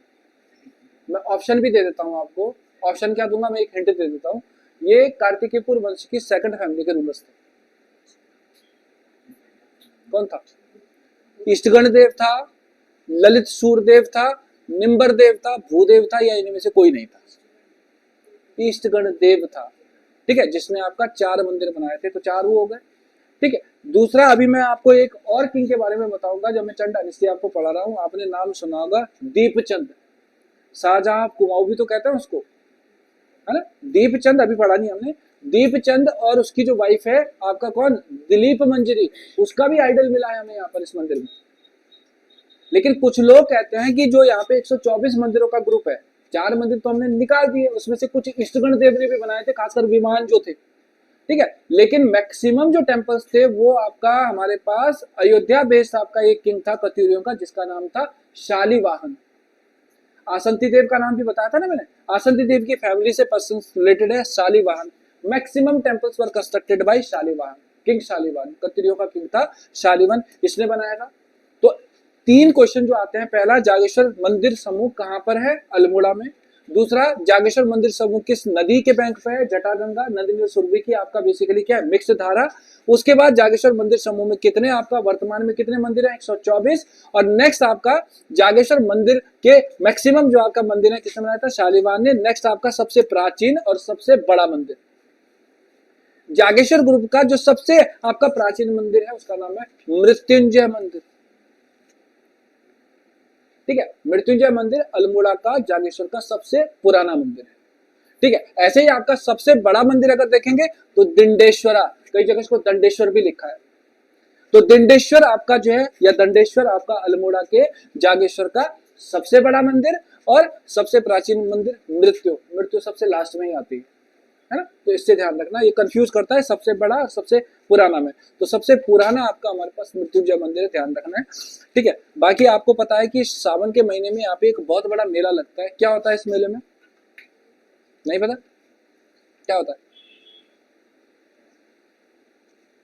मैं ऑप्शन भी दे देता हूँ आपको। ऑप्शन क्या दूंगा, मैं एक हिंट दे देता हूँ। ये कार्तिकेयपुर वंश की सेकंड फैमिली के रूलर्स थे। कौन था? इष्टगण देव था, ललित सूरदेव था, निम्बर देव था, भूदेव था, या इनमें से कोई नहीं था? इष्टगण देव था, ठीक है, जिसने आपका 4 मंदिर बनाए थे। तो 4 वो हो गए, ठीक है। दूसरा, अभी मैं आपको एक और किंग के बारे में बताऊंगा। जब मैं चंड अनिष्टि आपको पढ़ा रहा हूँ, आपने नाम सुना होगा दीपचंद। शाहजहां कुमाऊं भी तो कहते हैं उसको, है ना। दीपचंद अभी पढ़ा नहीं हमने। दीपचंद और उसकी जो वाइफ है आपका कौन, दिलीप मंजरी, उसका भी आइडल मिला है हमें यहाँ पर इस मंदिर में। लेकिन कुछ लोग कहते हैं कि जो यहाँ पे 124 मंदिरों का ग्रुप है, 4 मंदिर तो हमने निकाल दिए, उसमें से कुछ इष्टगण देव ने भी बनाए थे, खासकर विमान जो थे, ठीक है। लेकिन मैक्सिमम जो टेम्पल्स थे वो आपका हमारे पास अयोध्या बेस्ड आपका एक किंग था कत्यूरियों का, जिसका नाम था शालीवाहन। आसंती देव का नाम भी बताया था ना मैंने, आसंती देव की फैमिली से पर्सन रिलेटेड है Shalivahan. Maximum temples were constructed by Shalivahan, king Shalivahan, कत्यूरियों का किंग था शालीवाहन, इसने बनाया था। तो 3 क्वेश्चन जो आते हैं, पहला जागेश्वर मंदिर समूह कहां पर है, अल्मोड़ा में। दूसरा, जागेश्वर मंदिर समूह किस नदी के बैंक पे है, जटागंगा। नदी सुरभि की आपका बेसिकली क्या है, मिक्स धारा। उसके बाद जागेश्वर मंदिर समूह में कितने आपका वर्तमान में कितने मंदिर हैं, 124। और नेक्स्ट आपका जागेश्वर मंदिर के मैक्सिमम जो आपका मंदिर है किसने बनाया था, शालीवाहन ने। नेक्स्ट आपका सबसे प्राचीन और सबसे बड़ा मंदिर, जागेश्वर ग्रुप का जो सबसे आपका प्राचीन मंदिर है उसका नाम है मृत्युंजय मंदिर, ठीक है। मृत्युंजय मंदिर अल्मोड़ा का जागेश्वर का सबसे पुराना मंदिर है, ठीक है। ऐसे ही आपका सबसे बड़ा मंदिर अगर देखेंगे तो दिंडेश्वरा, कई जगह इसको दंडेश्वर भी लिखा है। तो दिंडेश्वर आपका जो है, या दंडेश्वर आपका अल्मोड़ा के जागेश्वर का सबसे बड़ा मंदिर, और सबसे प्राचीन मंदिर मृत्यु, मृत्यु सबसे लास्ट में ही आती है ना। तो इससे ध्यान रखना, ये कंफ्यूज करता है सबसे बड़ा और सबसे पुराना में। तो सबसे पुराना आपका हमारे पास मृत्युंजय मंदिर है, ध्यान रखना है, ठीक है। बाकी आपको पता है कि सावन के महीने में यहाँ पे एक बहुत बड़ा मेला लगता है। क्या होता है इस मेले में, नहीं पता क्या होता है?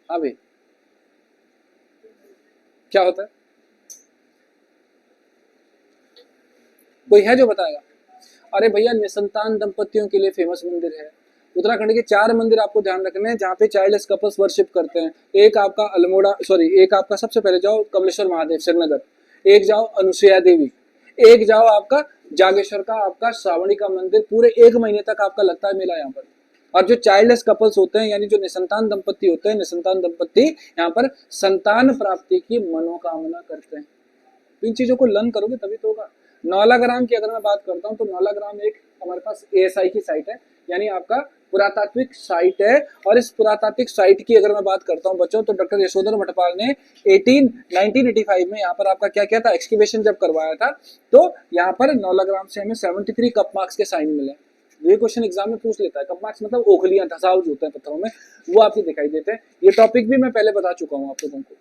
हाँ भाई, क्या होता है, कोई है जो बताएगा? अरे भैया, निसंतान दंपतियों के लिए फेमस मंदिर है। उत्तराखंड के 4 मंदिर आपको ध्यान रखने हैं जहाँ पे चाइल्डलेस कपल्स वर्शिप करते हैं। एक आपका अल्मोड़ा, सॉरी, एक आपका सबसे पहले जाओ कमलेश्वर महादेव श्रीनगर, एक जाओ अनुसुईया देवी, एक जाओ आपका जागेश्वर का आपका श्रावणी का मंदिर। पूरे 1 महीने तक आपका लगता है मेला यहाँ पर। और जो चाइल्डलेस कपल्स होते हैं, यानी जो निसंतान दंपति होते हैं, निसंतान दंपति यहाँ पर संतान प्राप्ति की मनोकामना करते हैं। इन चीजों को लर्न करोगे तभी तो होगा। नौलाग्राम की अगर मैं बात करता हूँ तो नौलाग्राम एक हमारे पास एएसआई की साइट है, यानी आपका पुरातात्विक साइट है। और इस पुरातात्विक साइट की अगर मैं बात करता हूँ बच्चों, तो डॉक्टर यशोधर भटपाल ने 1985 में यहाँ पर आपका क्या किया था, एक्सकैवेशन जब करवाया था, तो यहाँ पर नौलाग्राम से हमें 73 कप मार्क्स के साइन मिले। ये क्वेश्चन एग्जाम में पूछ लेता है, कप मार्क्स मतलब ओखलियां, धसाव जो होते हैं पत्थरों में, वो आपको दिखाई देते हैं। ये टॉपिक भी मैं पहले बता चुका हूँ आप लोगों को,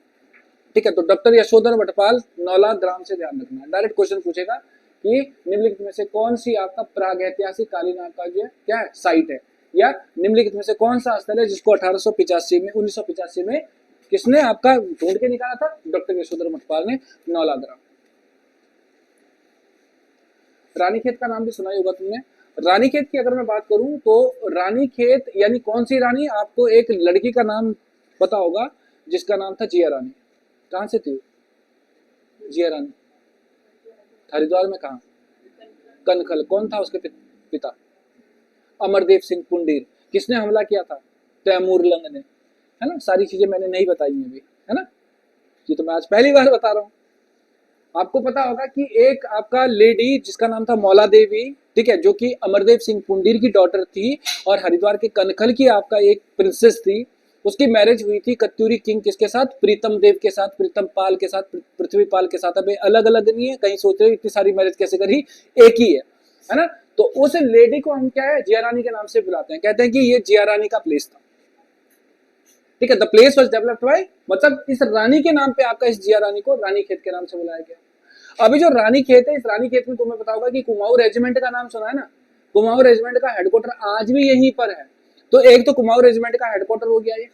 ठीक है। तो डॉक्टर यशोधर भटपाल नौलाग्राम से ध्यान रखना है। डायरेक्ट क्वेश्चन पूछेगा कि निम्नलिखित में से कौन सी आपका प्रागैतिहासिक कालीन का जो क्या है साइट है, या निम्नलिखित में से कौन सा स्थल है जिसको 1985 में किसने आपका ढूंढ के निकाला था, डॉक्टर यशोधर भटपाल ने, नौलाग्राम। रानीखेत का नाम भी सुना ही होगा तुमने। रानीखेत की अगर मैं बात करूं तो रानीखेत यानी कौन सी रानी, आपको एक लड़की का नाम पता होगा जिसका नाम था जिया रानी। कहां से थी जिया रानी? हरिद्वार में। कहा? कनखल। कौन था उसके पिता? अमरदेव सिंह पुंडीर। किसने हमला किया था? तैमूर लंग ने, है ना। सारी चीजें मैंने नहीं बताई हैं अभी, है ना, ये तो मैं आज पहली बार बता रहा हूँ। आपको पता होगा कि एक आपका लेडी जिसका नाम था मौला देवी, ठीक है, जो कि अमरदेव सिंह पुंडीर की डॉटर थी, और हरिद्वार के कनखल की आपका एक प्रिंसेस थी। उसकी मैरिज हुई थी कत्यूरी किंग किसके साथ? प्रीतम देव के साथ, प्रीतम पाल के साथ, पृथ्वी पाल के साथ। अब अलग अलग नहीं है, कहीं सोच रहे हो इतनी सारी मैरिज कैसे करी, एक ही है ना। तो उस लेडी को हम क्या है, जिया रानी के नाम से बुलाते हैं, कहते हैं कि ये जिया रानी का प्लेस था, ठीक है। The place was developed by, मतलब इस रानी के नाम पे आपका इस जिया रानी को रानीखेत के नाम से बुलाया गया। अभी जो रानीखेत है, इस रानीखेत में तुम्हें पता होगा कि कुमाऊं रेजिमेंट का नाम सुना है ना। कुमाऊं रेजिमेंट का हेडक्वार्टर आज भी यहीं पर है। तो एक तो कुमाऊं रेजिमेंट का हेडक्वार्टर हो गया ये,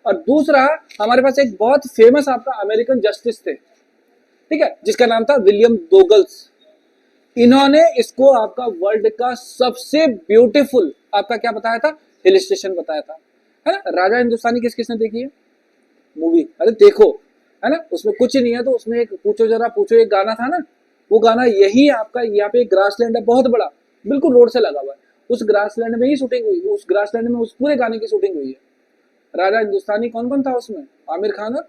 और दूसरा हमारे पास एक बहुत फेमस आपका अमेरिकन जस्टिस थे, ठीक है, जिसका नाम था विलियम दोगल्स। इन्होंने इसको आपका वर्ल्ड का सबसे ब्यूटीफुल आपका क्या बताया था, हिल स्टेशन बताया था, है ना। राजा हिंदुस्तानी किस किसने देखी है मूवी? अरे देखो, है ना, उसमें कुछ नहीं है तो उसमें एक पूछो जरा पूछो एक गाना था ना, वो गाना यही आपका, यहाँ पे एक ग्रासलैंड है बहुत बड़ा, बिल्कुल रोड से लगा हुआ है, उस ग्रासलैंड में ही शूटिंग हुई, उस ग्रासलैंड में उस पूरे गाने की शूटिंग हुई है। राजा हिंदुस्तानी कौन कौन था उसमें? आमिर खान और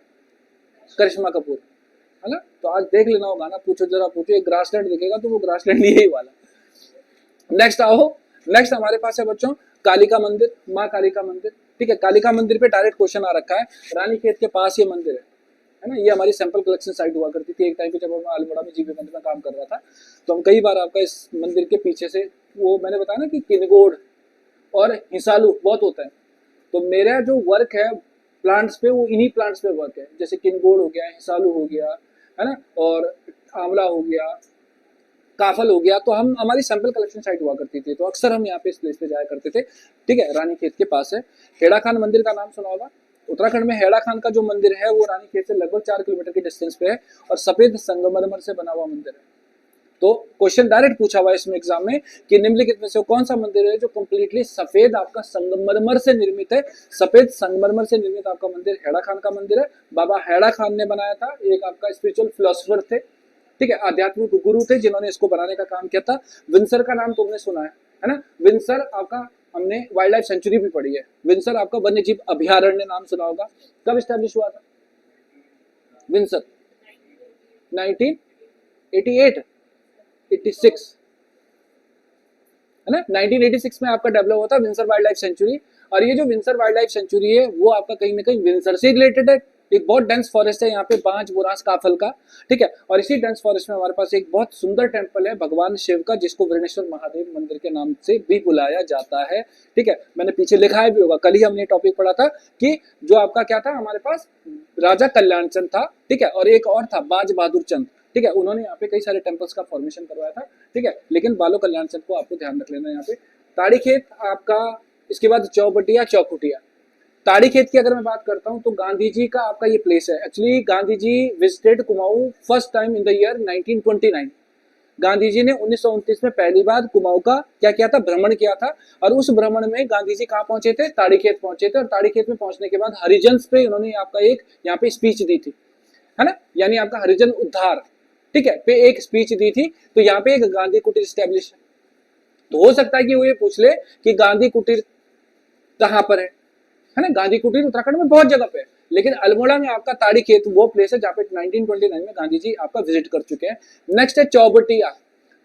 करिश्मा कपूर, है ना। तो आज देख लेना वो गाना, पूछो जरा पूछो, एक ग्रासलैंड दिखेगा तो वो ग्रासलैंड यही वाला। नेक्स्ट आओ, नेक्स्ट हमारे पास है बच्चों कालिका मंदिर, माँ कालिका मंदिर, ठीक है। कालिका मंदिर पे डायरेक्ट क्वेश्चन आ रखा है, रानीखेत के पास ये मंदिर है ना। ये हमारी सैंपल कलेक्शन साइट हुआ करती थी एक टाइम पे, जब मैं अल्मोड़ा में जीबी मंदिर में काम कर रहा था, तो हम कई बार आपका इस मंदिर के पीछे से, वो मैंने बताया ना कि किनगोड और हिसालू बहुत होता है, तो मेरा जो वर्क है प्लांट्स पे, वो इन्हीं प्लांट्स पे वर्क है, जैसे किनगोड हो गया, हिसालू हो गया, है ना, और आंवला हो गया, काफल हो गया। तो हम हमारी सैंपल कलेक्शन साइट हुआ करती थी, तो अक्सर हम यहाँ पे इस प्लेस पे जाया करते थे, ठीक है। रानीखेत के पास है। हेड़ा खान मंदिर का नाम सुना होगा, उत्तराखंड में हेड़ा खान का जो मंदिर है वो रानीखेत से लगभग 4 किलोमीटर की डिस्टेंस पे है, और सफेद संगमरमर से बना हुआ मंदिर है। तो क्वेश्चन डायरेक्ट पूछा हुआ है इसमें एग्जाम में कि निम्नलिखित में से कौन सा मंदिर है जो कंप्लीटली सफेद आपका संगमरमर से निर्मित है। सफेद संगमरमर से निर्मित आपका मंदिर हेड़ा खान का मंदिर है। बाबा हेड़ा खान ने बनाया था, एक आपका स्पिरिचुअल फिलोसोफर थे, ठीक है, आध्यात्मिक गुरु थे, जिन्होंने इसको बनाने का काम किया था। विंसर का नाम तुमने सुना है ना। विंसर आपका, हमने वाइल्ड लाइफ सेंचुरी भी पढ़ी है। विंसर आपका वन्य जीव अभ्यारण्य नाम सुना होगा। कब स्टैब्लिश हुआ था विंसर? 1988 86, है ना। 1986 में आपका डेवलप होता है विंसर वाइल्ड लाइफ सेंचुरी। और ये जो विंसर वाइल्ड लाइफ सेंचुरी है वो आपका कहीं ना कहीं विंसर से रिलेटेड है। एक बहुत डेंस फॉरेस्ट है यहाँ पे, बांज बुरास काफल का, ठीक है। और इसी डेंस फॉरेस्ट में हमारे पास एक बहुत सुंदर टेम्पल है भगवान शिव का, जिसको वृणेश्वर महादेव मंदिर के नाम से भी बुलाया जाता है, ठीक है। मैंने पीछे लिखा है भी होगा, कल ही हमने टॉपिक पढ़ा था कि जो आपका क्या था, हमारे पास राजा कल्याण चंद था, ठीक है, और एक और था बाज बहादुर चंद, ठीक है। उन्होंने यहाँ पे कई सारे टेम्पल्स का फॉर्मेशन करवाया था, ठीक है। लेकिन बालो कल्याण चंद को आपको ध्यान रख लेना यहाँ पे। ताड़ीखेत आपका, इसके बाद चौबटिया चौखुटिया। ताड़ीखेत की अगर मैं बात करता हूँ तो गांधी जी का आपका ये प्लेस है। Actually Gandhi ji visited Kumaon first time in the year 1929। Gandhi ji ने 1929 में पहली बार कुमाऊं का क्या किया था, भ्रमण किया था। और उस भ्रमण में गांधी जी कहाँ पहुंचे थे? ताड़ीखेत पहुंचे थे। और ताड़ीखेत में पहुंचने के बाद हरिजन्स पे उन्होंने आपका एक यहाँ पे स्पीच दी थी, है ना, यानी आपका हरिजन उद्धार, ठीक है, पे एक स्पीच दी थी। तो यहाँ पे एक गांधी कुटीर स्टैब्लिश है। तो हो सकता है कि वो ये पूछ ले कि गांधी कुटीर कहाँ पर है ना। गांधी कुटीर उत्तराखंड में बहुत जगह पे है, लेकिन अल्मोड़ा में आपका ताड़ीखेत वो प्लेस है जहाँ पे 1929 में गांधी जी आपका विजिट कर चुके हैं। नेक्स्ट है चौबटिया।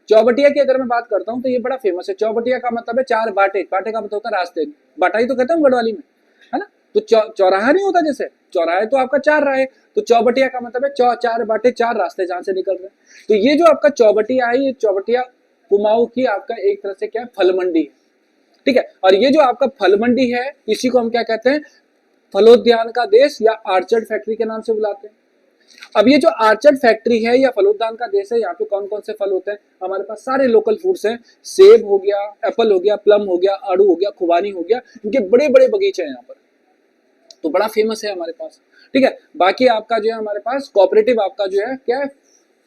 चौबटिया की अगर मैं बात करता हूँ तो ये बड़ा फेमस है। चौबटिया का मतलब है चार बाटे, बाटे का मतलब होता है रास्ते, बाटा ही तो कहते हैं गढ़वाली में, है ना। तो चौराहा नहीं होता, जैसे चौराहे तो आपका चार राह है, तो चौबटिया का मतलब है चार बाटे, चार रास्ते जहां से निकल रहे हैं। तो ये जो आपका चौबटिया है, ये चौबटिया कुमाऊं की आपका एक तरह से क्या है, फल मंडी है, ठीक है। और ये जो आपका फल मंडी है, इसी को हम क्या कहते हैं, फलोद्यान का देश या आर्चर्ड फैक्ट्री के नाम से बुलाते हैं। अब ये जो आर्चर्ड फैक्ट्री है या फलोद्यान का देश है, यहाँ पे कौन कौन से फल होते हैं, हमारे पास सारे लोकल फ्रूट्स हैं, सेब हो गया, एप्पल हो गया, प्लम हो गया, आड़ू हो गया, खुबानी हो गया, इनके बड़े बड़े बगीचे हैं यहाँ पर, तो बड़ा फेमस है हमारे पास, ठीक है। बाकी आपका जो है हमारे पास कोऑपरेटिव आपका जो है क्या है,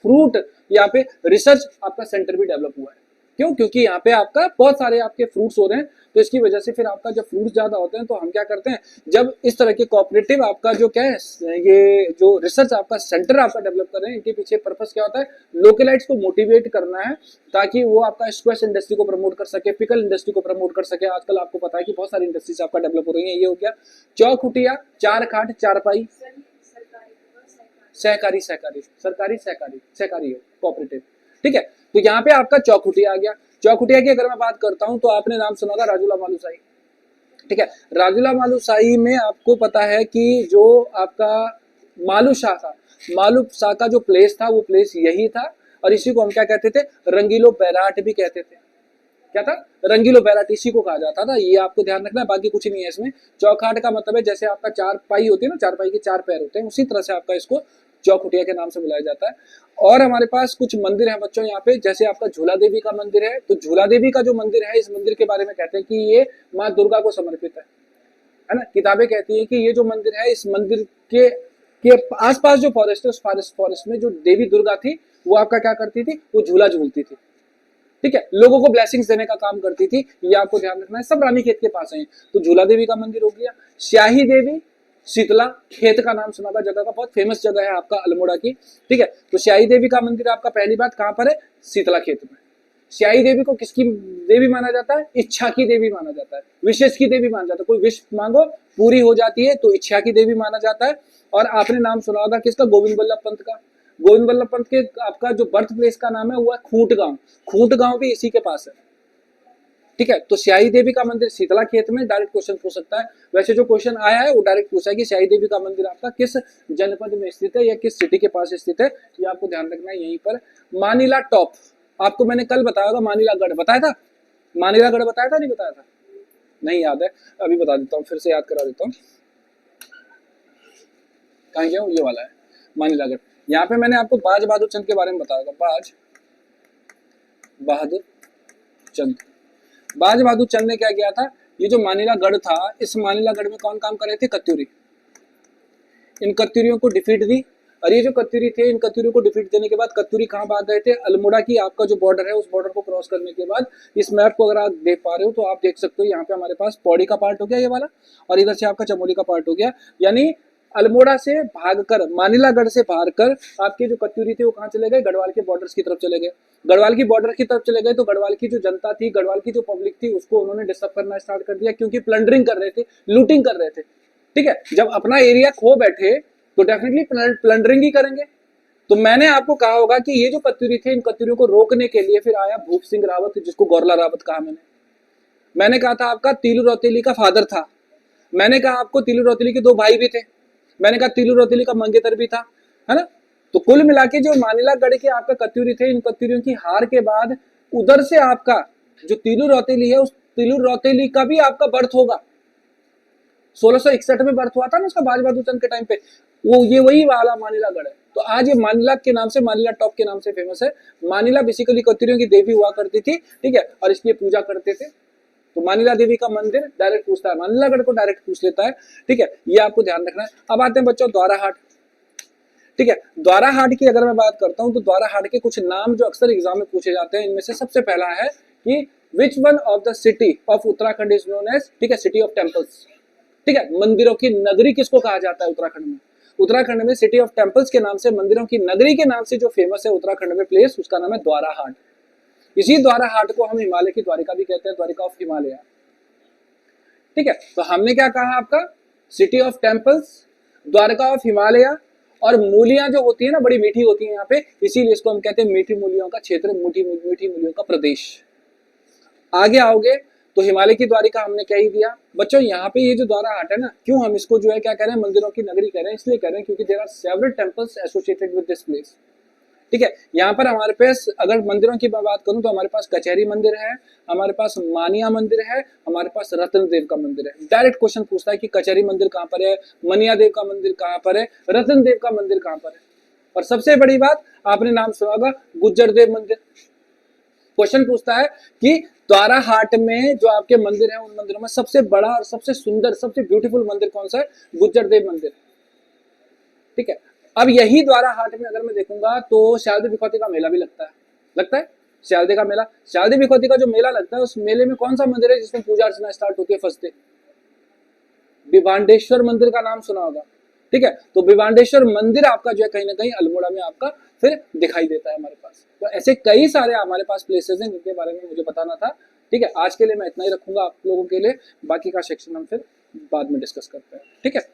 फ्रूट, यहाँ पे रिसर्च आपका सेंटर भी डेवलप हुआ है। क्यों? क्योंकि यहाँ पे आपका बहुत सारे आपके फ्रूट्स हो रहे हैं, तो इसकी वजह से फिर आपका जब फ्रूट्स ज्यादा होते हैं तो हम क्या करते हैं, जब इस तरह के कोऑपरेटिव आपका जो क्या है, ये जो रिसर्च आपका सेंटर आपका डेवलप कर रहे हैं, इनके पीछे पर्पस क्या होता है, लोकलाइट्स को मोटिवेट करना है, ताकि वो आपका स्क्वैश इंडस्ट्री को प्रमोट कर सके, पिकल इंडस्ट्री को प्रमोट कर सके। आजकल आपको पता है कि बहुत सारी इंडस्ट्रीज आपका डेवलप हो रही है। ये हो गया चौखुटिया, चार खाट, चारपाई, सहकारी, सहकारी, सरकारी, सहकारी, सहकारी है कोऑपरेटिव, ठीक है। तो यहाँ पे आपका चौखुटिया आ गया। चौखुटिया की अगर मैं बात करता हूँ तो आपने नाम सुना होगा राजूला मालुसाई, ठीक है। राजूला मालुसाई में आपको पता है कि जो आपका मालूशाह था, मालूशाह का जो प्लेस था वो प्लेस यही था, और इसी को हम क्या कहते थे, रंगीलो बैराट भी कहते थे। क्या था? रंगीलो बैराट, इसी को कहा जाता था। ये आपको ध्यान रखना है, बाकी कुछ नहीं है इसमें। चौखाट का मतलब है जैसे आपका चार पाई होती है ना, चार पाई के चार पैर होते हैं, उसी तरह से आपका इसको चौखुटिया के नाम से बुलाया जाता है। और हमारे पास कुछ मंदिर है बच्चों यहाँ पे, जैसे आपका झूला देवी का मंदिर है। तो झूला देवी का जो मंदिर है, इस मंदिर के बारे में कहते हैं कि ये माँ दुर्गा को समर्पित है ना। किताबें कहती है कि ये जो मंदिर है, इस मंदिर के आसपास जो फॉरेस्ट है, उस फॉरेस्ट में जो देवी दुर्गा थी, वो आपका क्या करती थी, वो झूला झूलती थी, ठीक है, लोगों को ब्लेसिंग्स देने का काम करती थी। ये आपको ध्यान रखना है। सब रानी खेत के पास है। तो झूला देवी का मंदिर हो गया। स्याही देवी, शीतला खेत का नाम सुना था जगह का, बहुत फेमस जगह है आपका अल्मोड़ा की, ठीक है। तो स्याही देवी का मंदिर आपका पहली बात कहाँ पर है, शीतला खेत में। स्याही देवी को किसकी देवी माना जाता है, इच्छा की देवी माना जाता है, विशेष की देवी माना जाता है। कोई विश मांगो पूरी हो जाती है, तो इच्छा की देवी माना जाता है। और आपने नाम सुना होगा किसका, गोविंद वल्लभ पंत का। गोविंद वल्लभ पंत के आपका जो बर्थ प्लेस का नाम है वो है खूंट गांव। खूंट गांव भी इसी के पास है, ठीक है। तो स्याही देवी का मंदिर शीतला खेत में, डायरेक्ट क्वेश्चन पूछ सकता है। वैसे जो क्वेश्चन आया है वो डायरेक्ट पूछा है कि स्याही देवी का मंदिर आपका किस जनपद में स्थित है या किस सिटी के पास स्थित है, ये आपको ध्यान रखना है। यहीं पर मानिला टॉप, आपको मैंने कल बताया होगा, मानिला गढ़ बताया था, मानिला गढ़ बताया था, नहीं बताया था, नहीं याद है, अभी बता देता हूँ, फिर से याद करा देता हूँ। कहाँ गया, ये वाला है मानिला गढ़। यहाँ पे मैंने आपको बाज बहादुर चंद के बारे में बताया था, बाज बहादुर चंद। बाज बहादुर चंद ने क्या किया था, ये जो मानिला गढ़ था, इस मानिला गढ़ में कौन काम कर रहे थे, कत्यूरी। इन कत्यूरियों को डिफीट दी, और ये जो कत्यूरी थे, इन कत्यूरियों को डिफीट देने के बाद कत्यूरी कहाँ भाग गए थे, अल्मोड़ा की आपका जो बॉर्डर है, उस बॉर्डर को क्रॉस करने के बाद, इस मैप को अगर आप देख पा रहे हो तो आप देख सकते हो, यहाँ पे हमारे पास पौड़ी का पार्ट हो गया ये वाला, और इधर से आपका चमोली का पार्ट हो गया। यानी अल्मोड़ा से भागकर, मानिलागढ़ से भागकर आपके जो कत्यूरी थे वो कहाँ चले गए, गढ़वाल के बॉर्डर्स की तरफ चले गए। गढ़वाल की बॉर्डर की तरफ चले गए तो गढ़वाल की जो जनता थी, गढ़वाल की जो पब्लिक थी, उसको उन्होंने डिस्टर्ब करना स्टार्ट कर दिया, क्योंकि प्लंडरिंग कर रहे थे, लूटिंग कर रहे थे, ठीक है। जब अपना एरिया खो बैठे तो डेफिनेटली प्लंडरिंग ही करेंगे। तो मैंने आपको कहा होगा कि ये जो कत्यूरी थे, इन कत्यूरियों को रोकने के लिए फिर आया भूप सिंह रावत, जिसको गौरला रावत कहा मैंने कहा था आपका तीलू रौतेली का फादर था। मैंने कहा आपको तीलू रौतेली के दो भाई भी थे। मैंने कहा तीलू रौतेली का मंगेतर भी था, है ना। तो कुल मिला के जो मानिलागढ़ के आपका कत्यूरी थे, इन कत्यूरियों की हार के बाद उधर से आपका जो तीलू रौतेली है, उस तीलू रौतेली का भी आपका बर्थ होगा। 1661 में बर्थ हुआ था ना उसका, बाज बहादुर चंद के टाइम पे, वो ये वही वाला मानिलागढ़ है। तो आज ये मानिला के नाम से, मानिला टॉप के नाम से फेमस है। मानिला बेसिकली कत्यूरियों की देवी हुआ करती थी, ठीक है, और इसकी पूजा करते थे। तो मानिला देवी का मंदिर डायरेक्ट पूछता है, मानिलागढ़ को डायरेक्ट पूछ लेता है, ठीक है, ये आपको ध्यान रखना है। अब आते हैं बच्चों द्वाराहाट, ठीक है। द्वाराहाट की अगर मैं बात करता हूं तो द्वाराहाट के कुछ नाम जो अक्सर एग्जाम में पूछे जाते हैं, इनमें से सबसे पहला है कि which one of the city of Uttarakhand is known as, ठीक है, सिटी ऑफ टेम्पल्स, ठीक है, मंदिरों की नगरी किसको कहा जाता है उत्तराखंड में। उत्तराखंड में सिटी ऑफ टेम्पल्स के नाम से, मंदिरों की नगरी के नाम से जो फेमस है उत्तराखंड में प्लेस, उसका नाम है द्वाराहाट। इसी द्वाराहाट को हम हिमालय की द्वारिका भी कहते हैं, द्वारिका ऑफ हिमालय, ठीक है। तो हमने क्या कहा आपका, city of temples, Dwarka of Himalaya और मूलियां जो होती है ना बड़ी मीठी होती है यहाँ पे, इसीलिए इसको हम कहते हैं मीठी मूलियों का क्षेत्र, मीठी मूलियों का प्रदेश। आगे आओगे तो हिमालय की द्वारिका हमने कह ही दिया बच्चों। यहाँ पे ये जो द्वारा हाट है ना, क्यों हम इसको जो है क्या कह रहे हैं, मंदिरों की नगरी कह रहे हैं, इसलिए कह रहे हैं क्योंकि there are several temples associated with this place. ठीक है, यहाँ पर हमारे पास अगर मंदिरों की मैं बात करूं तो हमारे पास कचहरी मंदिर है, हमारे पास मानिया मंदिर है, हमारे पास रत्नदेव का मंदिर है। डायरेक्ट क्वेश्चन पूछता है कि कचहरी मंदिर कहाँ पर है, मनिया देव का मंदिर कहाँ पर है, रत्नदेव का मंदिर कहाँ पर है। और सबसे बड़ी बात, आपने नाम सुना होगा गुज्जर देव मंदिर। क्वेश्चन पूछता है कि द्वारा हाट में जो आपके मंदिर है, उन मंदिरों में सबसे बड़ा और सबसे सुंदर, सबसे ब्यूटीफुल मंदिर कौन सा है? गुज्जर देव मंदिर। ठीक है, अब यही द्वारा हाट में अगर मैं देखूंगा तो शारदीय भिखौती का मेला भी लगता है शारदीय का मेला। शारदीय भिखौती का जो मेला लगता है, उस मेले में कौन सा मंदिर है जिसमें पूजा अर्चना स्टार्ट होती है फर्स्ट डे? विभांडेश्वर मंदिर का नाम सुना होगा। ठीक है, तो विभांडेश्वर मंदिर आपका जो है कहीं ना कहीं अल्मोड़ा में आपका फिर दिखाई देता है हमारे पास। तो ऐसे कई सारे हमारे पास प्लेसेस हैं जिनके बारे में मुझे बताना था। ठीक है, आज के लिए मैं इतना ही रखूंगा आप लोगों के लिए, बाकी का सेक्शन हम फिर बाद में डिस्कस करते हैं। ठीक है।